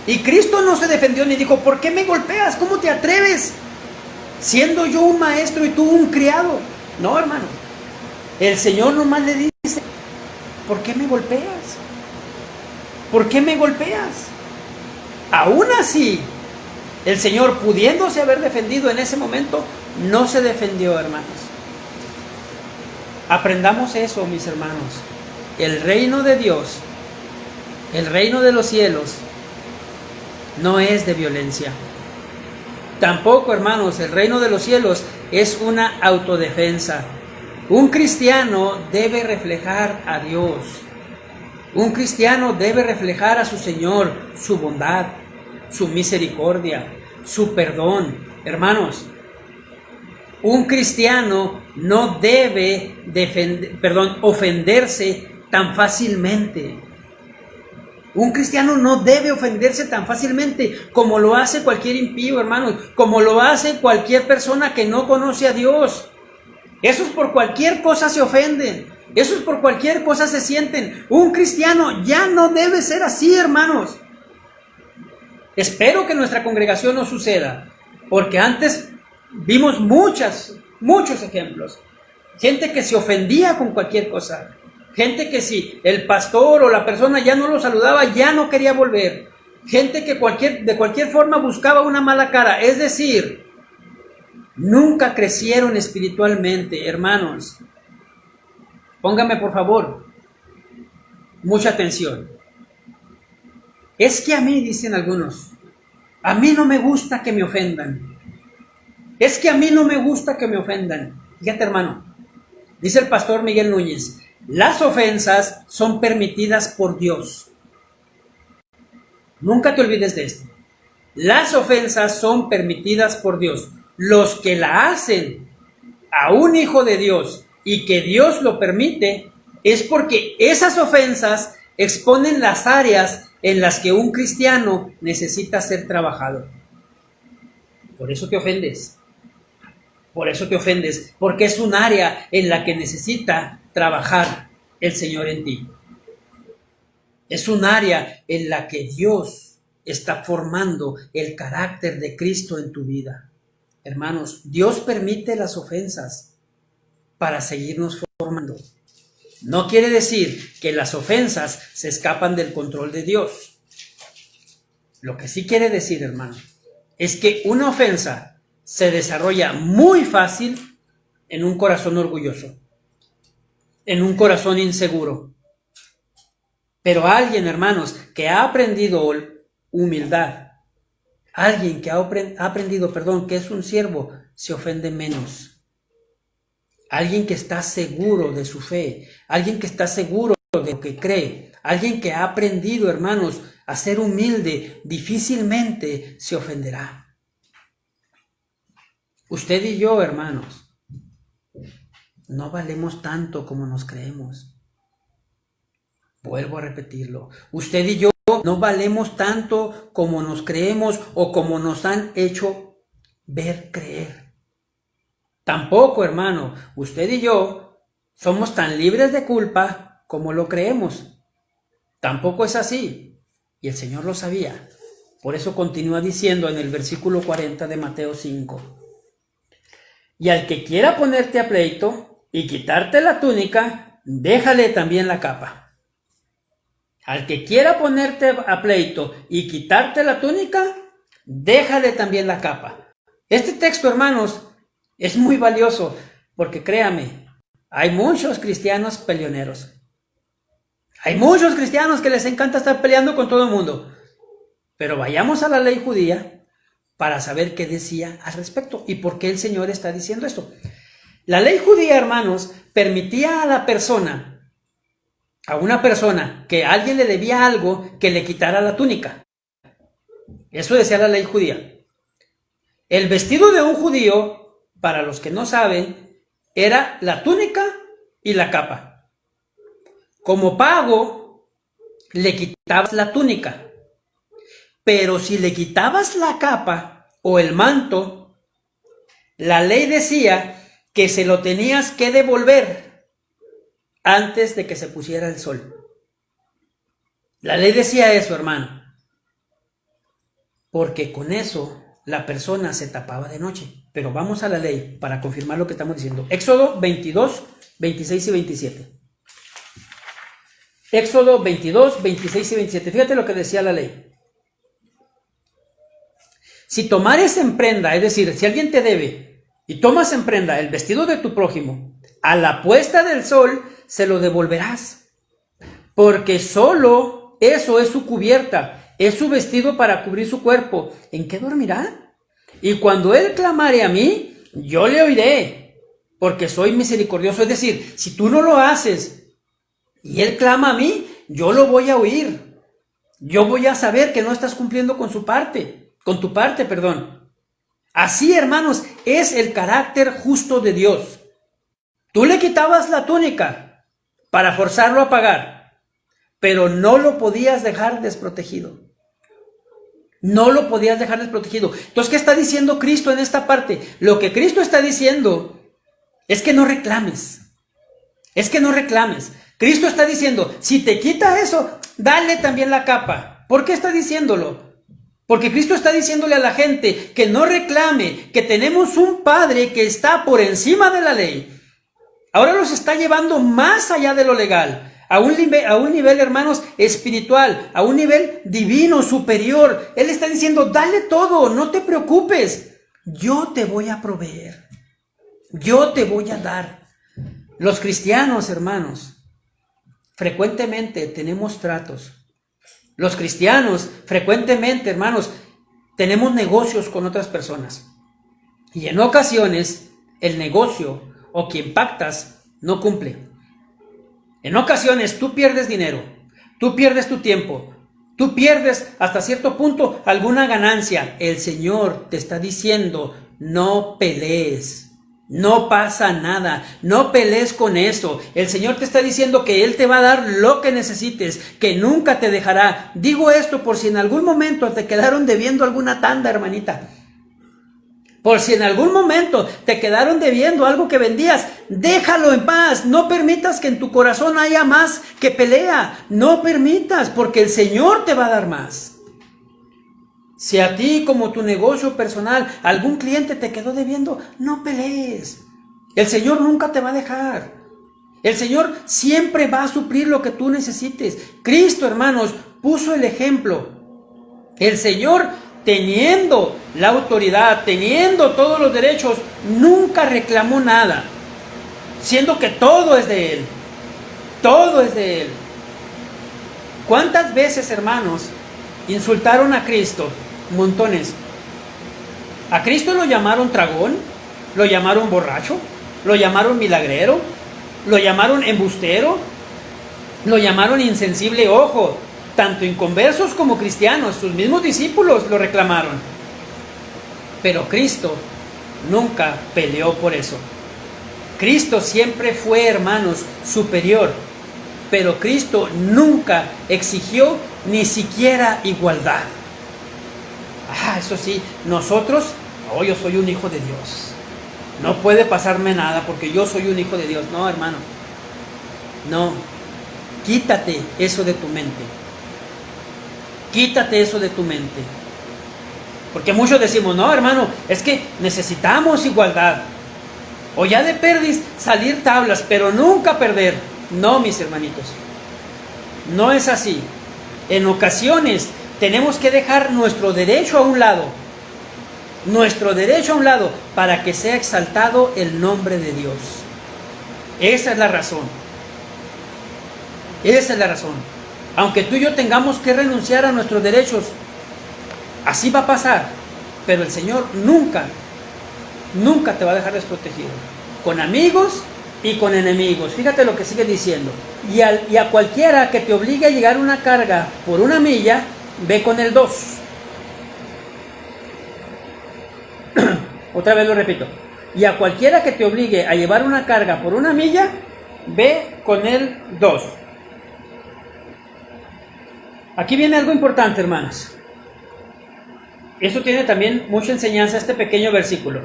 Y Cristo no se defendió ni dijo, ¿por qué me golpeas? ¿Cómo te atreves? Siendo yo un maestro y tú un criado. No, hermano. El Señor nomás le dice, ¿por qué me golpeas? ¿Por qué me golpeas? Aún así, el Señor, pudiéndose haber defendido en ese momento, no se defendió, hermanos. Aprendamos eso, mis hermanos. El reino de Dios, el reino de los cielos, no es de violencia. Tampoco, hermanos, el reino de los cielos es una autodefensa. Un cristiano debe reflejar a Dios. Un cristiano debe reflejar a su Señor, su bondad, su misericordia, su perdón. Hermanos, un cristiano no debe ofenderse tan fácilmente. Un cristiano no debe ofenderse tan fácilmente como lo hace cualquier impío, hermanos, como lo hace cualquier persona que no conoce a Dios. Esos por cualquier cosa se ofenden, esos por cualquier cosa se sienten. Un cristiano ya no debe ser así, hermanos. Espero que en nuestra congregación no suceda, porque antes vimos muchos ejemplos. Gente que se ofendía con cualquier cosa. Gente que si el pastor o la persona ya no lo saludaba, ya no quería volver. Gente que de cualquier forma buscaba una mala cara. Es decir, nunca crecieron espiritualmente, hermanos. Póngame por favor mucha atención. Es que a mí, dicen algunos, a mí no me gusta que me ofendan. Es que a mí no me gusta que me ofendan. Fíjate, hermano, dice el pastor Miguel Núñez, las ofensas son permitidas por Dios. Nunca te olvides de esto. Las ofensas son permitidas por Dios. Los que la hacen a un hijo de Dios y que Dios lo permite, es porque esas ofensas exponen las áreas en las que un cristiano necesita ser trabajado. Por eso te ofendes. Por eso te ofendes, porque es un área en la que necesita trabajar el Señor en ti. Es un área en la que Dios está formando el carácter de Cristo en tu vida. Hermanos, Dios permite las ofensas para seguirnos formando. No quiere decir que las ofensas se escapan del control de Dios. Lo que sí quiere decir, hermano, es que una ofensa se desarrolla muy fácil en un corazón orgulloso, en un corazón inseguro. Pero alguien, hermanos, que ha aprendido humildad, alguien que ha aprendido, que es un siervo, se ofende menos. Alguien que está seguro de su fe, alguien que está seguro de lo que cree, alguien que ha aprendido, hermanos, a ser humilde, difícilmente se ofenderá. Usted y yo, hermanos, no valemos tanto como nos creemos. Vuelvo a repetirlo. Usted y yo no valemos tanto como nos creemos o como nos han hecho ver creer. Tampoco, hermano, usted y yo somos tan libres de culpa como lo creemos. Tampoco es así. Y el Señor lo sabía. Por eso continúa diciendo en el versículo 40 de Mateo 5. Y al que quiera ponerte a pleito y quitarte la túnica, déjale también la capa. Al que quiera ponerte a pleito y quitarte la túnica, déjale también la capa. Este texto, hermanos, es muy valioso porque créame, hay muchos cristianos peleoneros. Hay muchos cristianos que les encanta estar peleando con todo el mundo. Pero vayamos a la ley judía para saber qué decía al respecto y por qué el Señor está diciendo esto. La ley judía, hermanos, permitía a una persona que alguien le debía algo, que le quitara la túnica. Eso decía la ley judía. El vestido de un judío, para los que no saben, era la túnica y la capa. Como pago, le quitabas la túnica. Pero si le quitabas la capa o el manto, la ley decía que se lo tenías que devolver antes de que se pusiera el sol. La ley decía eso, hermano, porque con eso la persona se tapaba de noche. Pero vamos a la ley para confirmar lo que estamos diciendo. Éxodo 22, 26 y 27. Éxodo 22, 26 y 27. Fíjate lo que decía la ley. Si tomares en prenda, es decir, si alguien te debe y tomas en prenda el vestido de tu prójimo, a la puesta del sol se lo devolverás, porque solo eso es su cubierta, es su vestido para cubrir su cuerpo. ¿En qué dormirá? Y cuando él clamare a mí, yo le oiré, porque soy misericordioso. Es decir, si tú no lo haces y él clama a mí, yo lo voy a oír. Yo voy a saber que no estás cumpliendo con tu parte. Así, hermanos, es el carácter justo de Dios. Tú le quitabas la túnica para forzarlo a pagar, pero no lo podías dejar desprotegido. No lo podías dejar desprotegido. Entonces, ¿qué está diciendo Cristo en esta parte? Lo que Cristo está diciendo es que no reclames. Es que no reclames. Cristo está diciendo, si te quita eso, dale también la capa. ¿Por qué está diciéndolo? Porque Cristo está diciéndole a la gente que no reclame, que tenemos un Padre que está por encima de la ley. Ahora los está llevando más allá de lo legal, a un nivel, hermanos, espiritual, a un nivel divino, superior. Él está diciendo, dale todo, no te preocupes, yo te voy a proveer, yo te voy a dar. Los cristianos, hermanos, frecuentemente tenemos tratos. Los cristianos, frecuentemente, hermanos, tenemos negocios con otras personas. Y en ocasiones, el negocio o quien pactas no cumple. En ocasiones, tú pierdes dinero, tú pierdes tu tiempo, tú pierdes hasta cierto punto alguna ganancia. El Señor te está diciendo, no pelees. No pasa nada, no pelees con eso. El Señor te está diciendo que Él te va a dar lo que necesites, que nunca te dejará. Digo esto por si en algún momento te quedaron debiendo alguna tanda, hermanita. Por si en algún momento te quedaron debiendo algo que vendías, déjalo en paz. No permitas que en tu corazón haya más que pelea. No permitas, porque el Señor te va a dar más. Si a ti, como tu negocio personal, algún cliente te quedó debiendo, no pelees. El Señor nunca te va a dejar. El Señor siempre va a suplir lo que tú necesites. Cristo, hermanos, puso el ejemplo. El Señor, teniendo la autoridad, teniendo todos los derechos, nunca reclamó nada, siendo que todo es de Él. Todo es de Él. ¿Cuántas veces, hermanos, insultaron a Cristo? Montones. A Cristo lo llamaron tragón, lo llamaron borracho, lo llamaron milagrero, lo llamaron embustero, lo llamaron insensible. Ojo, tanto inconversos como cristianos, sus mismos discípulos lo reclamaron. Pero Cristo nunca peleó por eso. Cristo siempre fue, hermanos, superior. Pero Cristo nunca exigió ni siquiera igualdad. Eso sí, nosotros, yo soy un hijo de Dios. No puede pasarme nada porque yo soy un hijo de Dios. No, hermano. No. Quítate eso de tu mente. Quítate eso de tu mente. Porque muchos decimos, no, hermano, es que necesitamos igualdad. O ya de perdiz salir tablas, pero nunca perder. No, mis hermanitos. No es así. En ocasiones tenemos que dejar nuestro derecho a un lado. Nuestro derecho a un lado para que sea exaltado el nombre de Dios. Esa es la razón. Esa es la razón. Aunque tú y yo tengamos que renunciar a nuestros derechos, así va a pasar. Pero el Señor nunca te va a dejar desprotegido. Con amigos y con enemigos. Fíjate lo que sigue diciendo. Y a cualquiera que te obligue a llegar una carga por 1 milla, ve con el 2. Otra vez lo repito. Y a cualquiera que te obligue a llevar una carga por 1 milla, ve con el 2. Aquí viene algo importante, hermanos. Eso tiene también mucha enseñanza este pequeño versículo.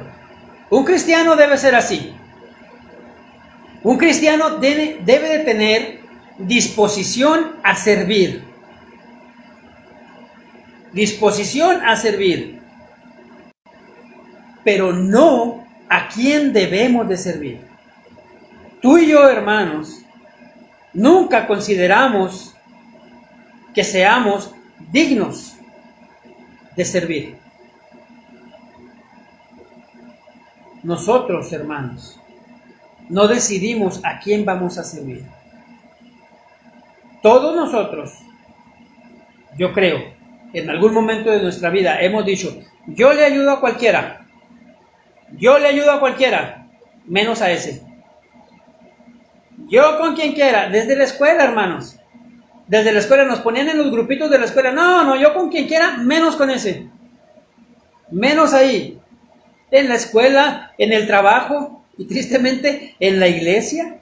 Un cristiano debe ser así. Un cristiano debe de tener disposición a servir. Disposición a servir. Pero no a quién debemos de servir. Tú y yo, hermanos, nunca consideramos que seamos dignos de servir. Nosotros, hermanos, no decidimos a quién vamos a servir. Todos nosotros, yo creo, en algún momento de nuestra vida hemos dicho, yo le ayudo a cualquiera, menos a ese. Yo con quien quiera, desde la escuela, hermanos. Desde la escuela nos ponían en los grupitos de la escuela, no, yo con quien quiera, menos con ese. Menos ahí. En la escuela, en el trabajo y tristemente en la iglesia.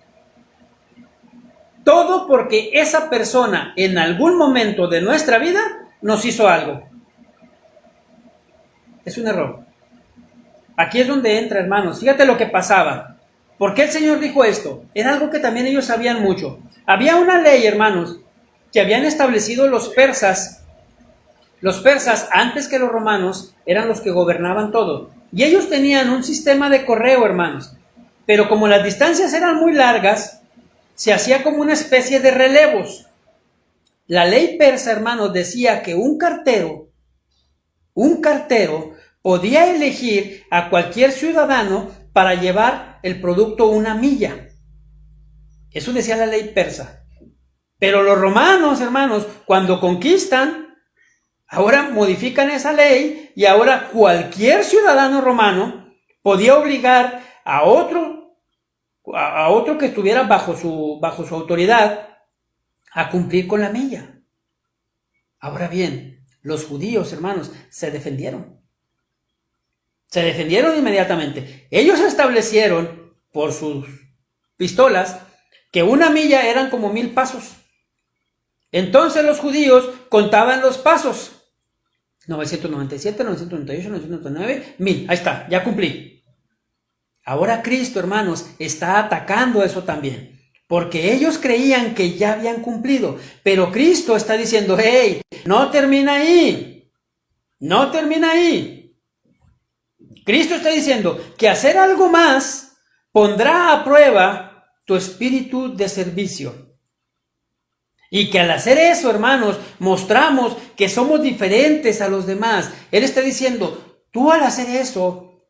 Todo porque esa persona en algún momento de nuestra vida nos hizo algo. Es un error. Aquí es donde entra, hermanos. Fíjate lo que pasaba. ¿Por qué el Señor dijo esto? Era algo que también ellos sabían mucho. Había una ley, hermanos, que habían establecido los persas. Los persas, antes que los romanos, eran los que gobernaban todo. Y ellos tenían un sistema de correo, hermanos. Pero como las distancias eran muy largas, se hacía como una especie de relevos. La ley persa, hermanos, decía que un cartero podía elegir a cualquier ciudadano para llevar el producto una milla. Eso decía la ley persa. Pero los romanos, hermanos, cuando conquistan, ahora modifican esa ley y ahora cualquier ciudadano romano podía obligar a otro que estuviera bajo su autoridad a cumplir con la milla. Ahora bien, los judíos, hermanos, se defendieron. Se defendieron inmediatamente. Ellos establecieron por sus pistolas que una milla eran como 1000 pasos. Entonces los judíos contaban los pasos. 997, 998, 999, 1000. Ahí está, ya cumplí. Ahora Cristo, hermanos, está atacando eso también. Porque ellos creían que ya habían cumplido. Pero Cristo está diciendo, hey, no termina ahí. No termina ahí. Cristo está diciendo que hacer algo más pondrá a prueba tu espíritu de servicio. Y que al hacer eso, hermanos, mostramos que somos diferentes a los demás. Él está diciendo, tú al hacer eso,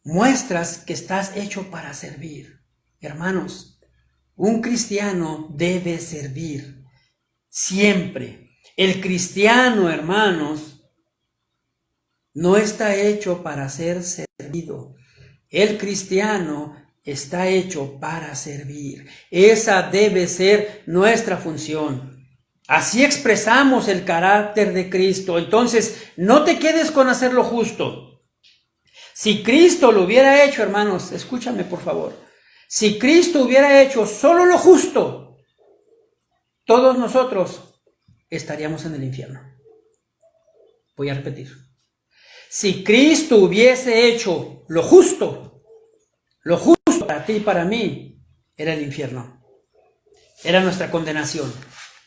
muestras que estás hecho para servir. Hermanos, un cristiano debe servir siempre. El cristiano, hermanos, no está hecho para ser servido. El cristiano está hecho para servir. Esa debe ser nuestra función. Así expresamos el carácter de Cristo. Entonces, no te quedes con hacer lo justo. Si Cristo lo hubiera hecho, hermanos, escúchame por favor. Si Cristo hubiera hecho solo lo justo, todos nosotros estaríamos en el infierno. Voy a repetir. Si Cristo hubiese hecho lo justo para ti y para mí, era el infierno. Era nuestra condenación.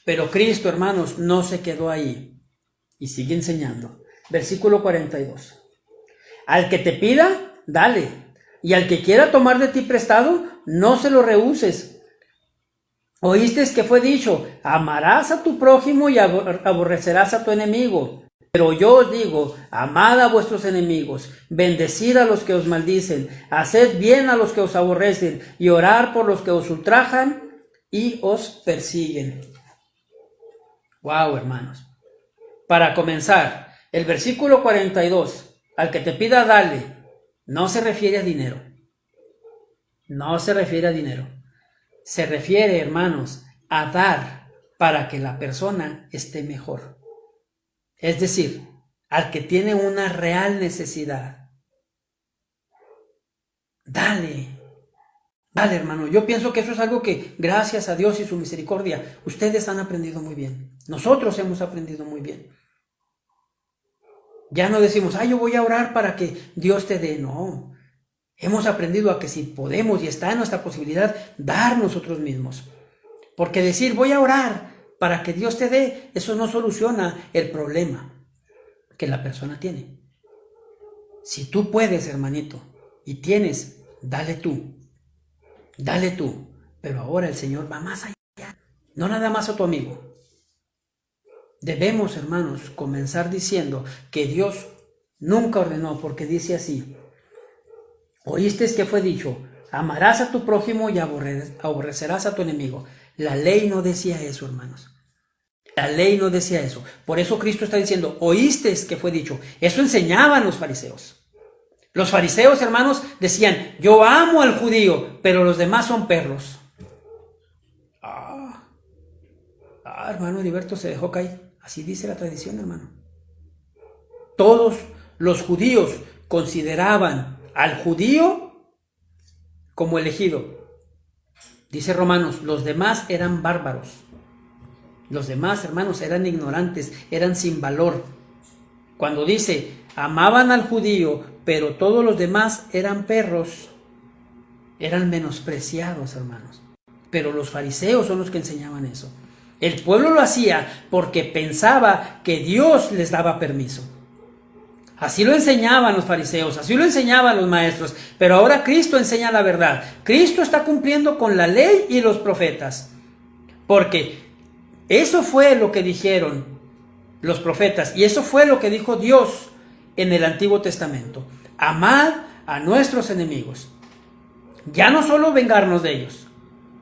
Pero Cristo, hermanos, no se quedó ahí. Y sigue enseñando. Versículo 42. Al que te pida, dale. Y al que quiera tomar de ti prestado, no se lo rehuses. Oíste que fue dicho, amarás a tu prójimo y aborrecerás a tu enemigo. Pero yo os digo, amad a vuestros enemigos, bendecid a los que os maldicen, haced bien a los que os aborrecen, y orad por los que os ultrajan y os persiguen. Wow, hermanos. Para comenzar, el versículo 42, al que te pida dale, no se refiere a dinero. No se refiere a dinero. Se refiere, hermanos, a dar para que la persona esté mejor. Es decir, al que tiene una real necesidad. Dale, hermano. Yo pienso que eso es algo que, gracias a Dios y su misericordia, ustedes han aprendido muy bien. Nosotros hemos aprendido muy bien. Ya no decimos, yo voy a orar para que Dios te dé. No. Hemos aprendido a que si podemos y está en nuestra posibilidad, dar nosotros mismos. Porque decir voy a orar para que Dios te dé, eso no soluciona el problema que la persona tiene. Si tú puedes, hermanito, y tienes, dale tú. Dale tú. Pero ahora el Señor va más allá. No nada más a tu amigo. Debemos, hermanos, comenzar diciendo que Dios nunca ordenó, porque dice así: oíste que fue dicho, amarás a tu prójimo y aborrecerás a tu enemigo. La ley no decía eso, hermanos. La ley no decía eso. Por eso Cristo está diciendo, oíste que fue dicho. Eso enseñaban los fariseos. Los fariseos, hermanos, decían, yo amo al judío, pero los demás son perros. Hermano Heriberto se dejó caer. Así dice la tradición, hermano. Todos los judíos consideraban al judío como elegido. Dice Romanos, los demás eran bárbaros. Los demás, hermanos, eran ignorantes, eran sin valor. Cuando dice, amaban al judío, pero todos los demás eran perros, eran menospreciados, hermanos. Pero los fariseos son los que enseñaban eso. El pueblo lo hacía porque pensaba que Dios les daba permiso. Así lo enseñaban los fariseos, así lo enseñaban los maestros, pero ahora Cristo enseña la verdad. Cristo está cumpliendo con la ley y los profetas, porque eso fue lo que dijeron los profetas y eso fue lo que dijo Dios en el Antiguo Testamento. Amad a nuestros enemigos. Ya no solo vengarnos de ellos,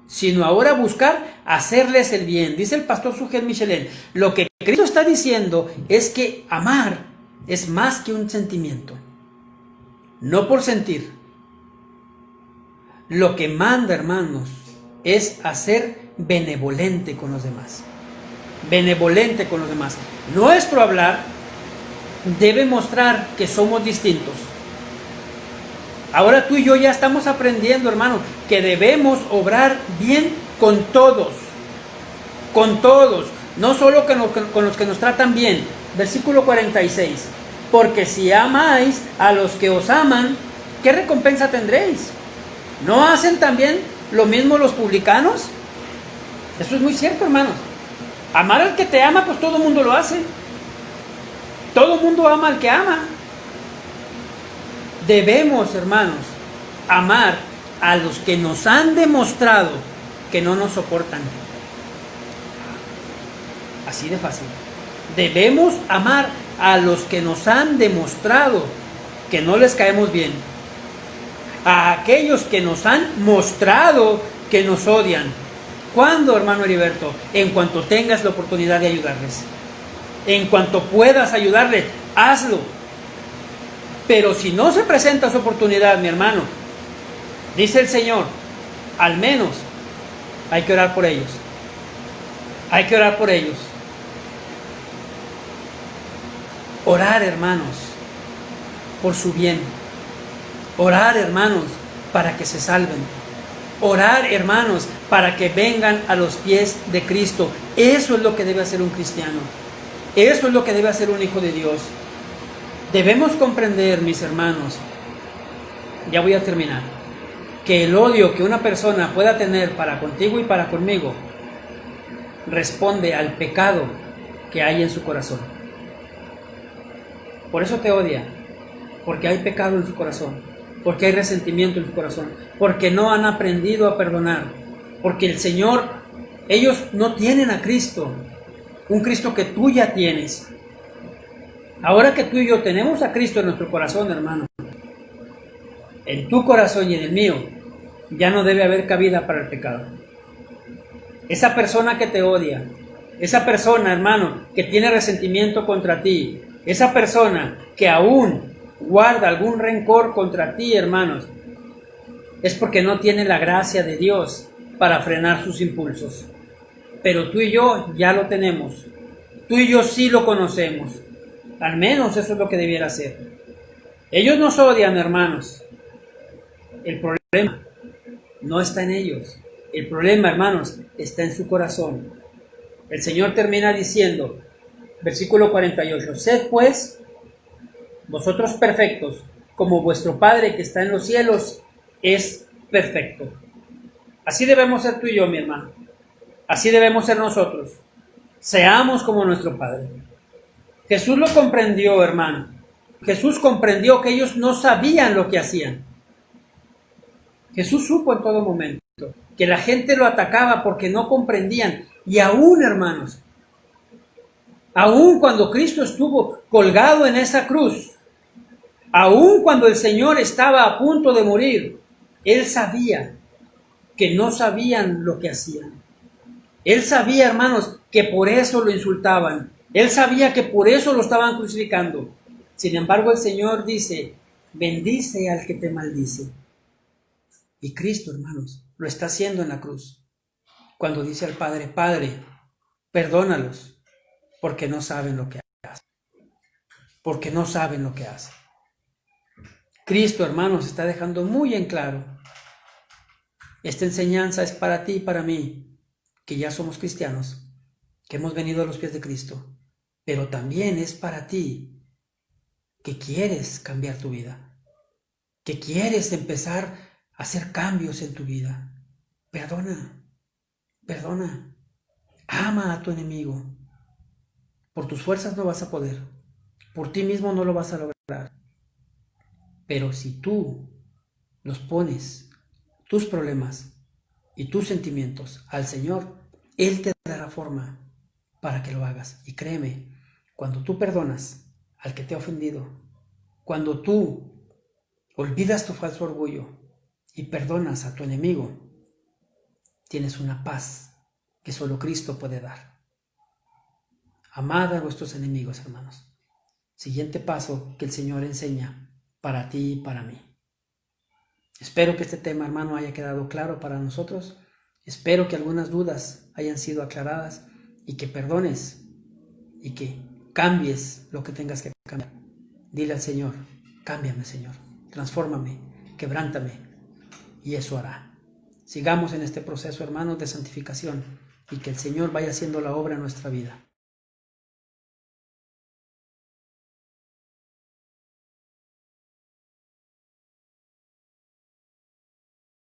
sino ahora buscar hacerles el bien. Dice el pastor Sugel Michelin, lo que Cristo está diciendo es que amar es más que un sentimiento, no por sentir. Lo que manda, hermanos, es hacer benevolente con los demás. Benevolente con los demás. Nuestro hablar debe mostrar que somos distintos. Ahora tú y yo ya estamos aprendiendo, hermano, que debemos obrar bien con todos. Con todos. No solo con los que nos tratan bien. Versículo 46. Porque si amáis a los que os aman, ¿qué recompensa tendréis? ¿No hacen también lo mismo los publicanos? Eso es muy cierto, hermanos. Amar al que te ama, pues todo el mundo lo hace. Todo el mundo ama al que ama. Debemos, hermanos, amar a los que nos han demostrado que no nos soportan. Así de fácil. Debemos amar a los que nos han demostrado que no les caemos bien. A aquellos que nos han mostrado que nos odian. ¿Cuándo, hermano Heriberto? En cuanto tengas la oportunidad de ayudarles. En cuanto puedas ayudarles, hazlo. Pero si no se presenta esa oportunidad, mi hermano, dice el Señor, al menos hay que orar por ellos. Hay que orar por ellos. Orar, hermanos, por su bien. Orar, hermanos, para que se salven. Orar, hermanos, para que vengan a los pies de Cristo. Eso es lo que debe hacer un cristiano. Eso es lo que debe hacer un hijo de Dios. Debemos comprender, mis hermanos, ya voy a terminar, que el odio que una persona pueda tener para contigo y para conmigo responde al pecado que hay en su corazón. Por eso te odia, porque hay pecado en su corazón, porque hay resentimiento en su corazón, porque no han aprendido a perdonar, porque el Señor, ellos no tienen a Cristo, un Cristo que tú ya tienes. Ahora que tú y yo tenemos a Cristo en nuestro corazón, hermano, en tu corazón y en el mío, ya no debe haber cabida para el pecado. Esa persona que te odia, esa persona, hermano, que tiene resentimiento contra ti, esa persona que aún guarda algún rencor contra ti, hermanos, es porque no tiene la gracia de Dios para frenar sus impulsos. Pero tú y yo ya lo tenemos. Tú y yo sí lo conocemos. Al menos eso es lo que debiera ser. Ellos nos odian, hermanos. El problema no está en ellos. El problema, hermanos, está en su corazón. El Señor termina diciendo, versículo 48, sed pues vosotros perfectos, como vuestro Padre que está en los cielos es perfecto. Así debemos ser tú y yo, mi hermano. Así debemos ser nosotros. Seamos como nuestro Padre. Jesús lo comprendió, hermano. Jesús comprendió que ellos no sabían lo que hacían. Jesús supo en todo momento que la gente lo atacaba porque no comprendían. Y aún, hermanos, aún cuando Cristo estuvo colgado en esa cruz, aún cuando el Señor estaba a punto de morir, Él sabía que no sabían lo que hacían. Él sabía, hermanos, que por eso lo insultaban. Él sabía que por eso lo estaban crucificando. Sin embargo, el Señor dice, bendice al que te maldice. Y Cristo, hermanos, lo está haciendo en la cruz. Cuando dice al Padre, Padre, perdónalos, porque no saben lo que hacen. Porque no saben lo que hacen. Cristo, hermanos, está dejando muy en claro. Esta enseñanza es para ti y para mí, que ya somos cristianos, que hemos venido a los pies de Cristo. Pero también es para ti, que quieres cambiar tu vida, que quieres empezar a hacer cambios en tu vida. Perdona, perdona, ama a tu enemigo. Por tus fuerzas no vas a poder, por ti mismo no lo vas a lograr. Pero si tú los pones, tus problemas y tus sentimientos al Señor, Él te dará forma para que lo hagas. Y créeme, cuando tú perdonas al que te ha ofendido, cuando tú olvidas tu falso orgullo y perdonas a tu enemigo, tienes una paz que solo Cristo puede dar. Amad a vuestros enemigos, hermanos. Siguiente paso que el Señor enseña para ti y para mí. Espero que este tema, hermano, haya quedado claro para nosotros. Espero que algunas dudas hayan sido aclaradas y que perdones y que cambies lo que tengas que cambiar. Dile al Señor, cámbiame, Señor, transfórmame, quebrántame, y eso hará. Sigamos en este proceso, hermanos, de santificación y que el Señor vaya haciendo la obra en nuestra vida.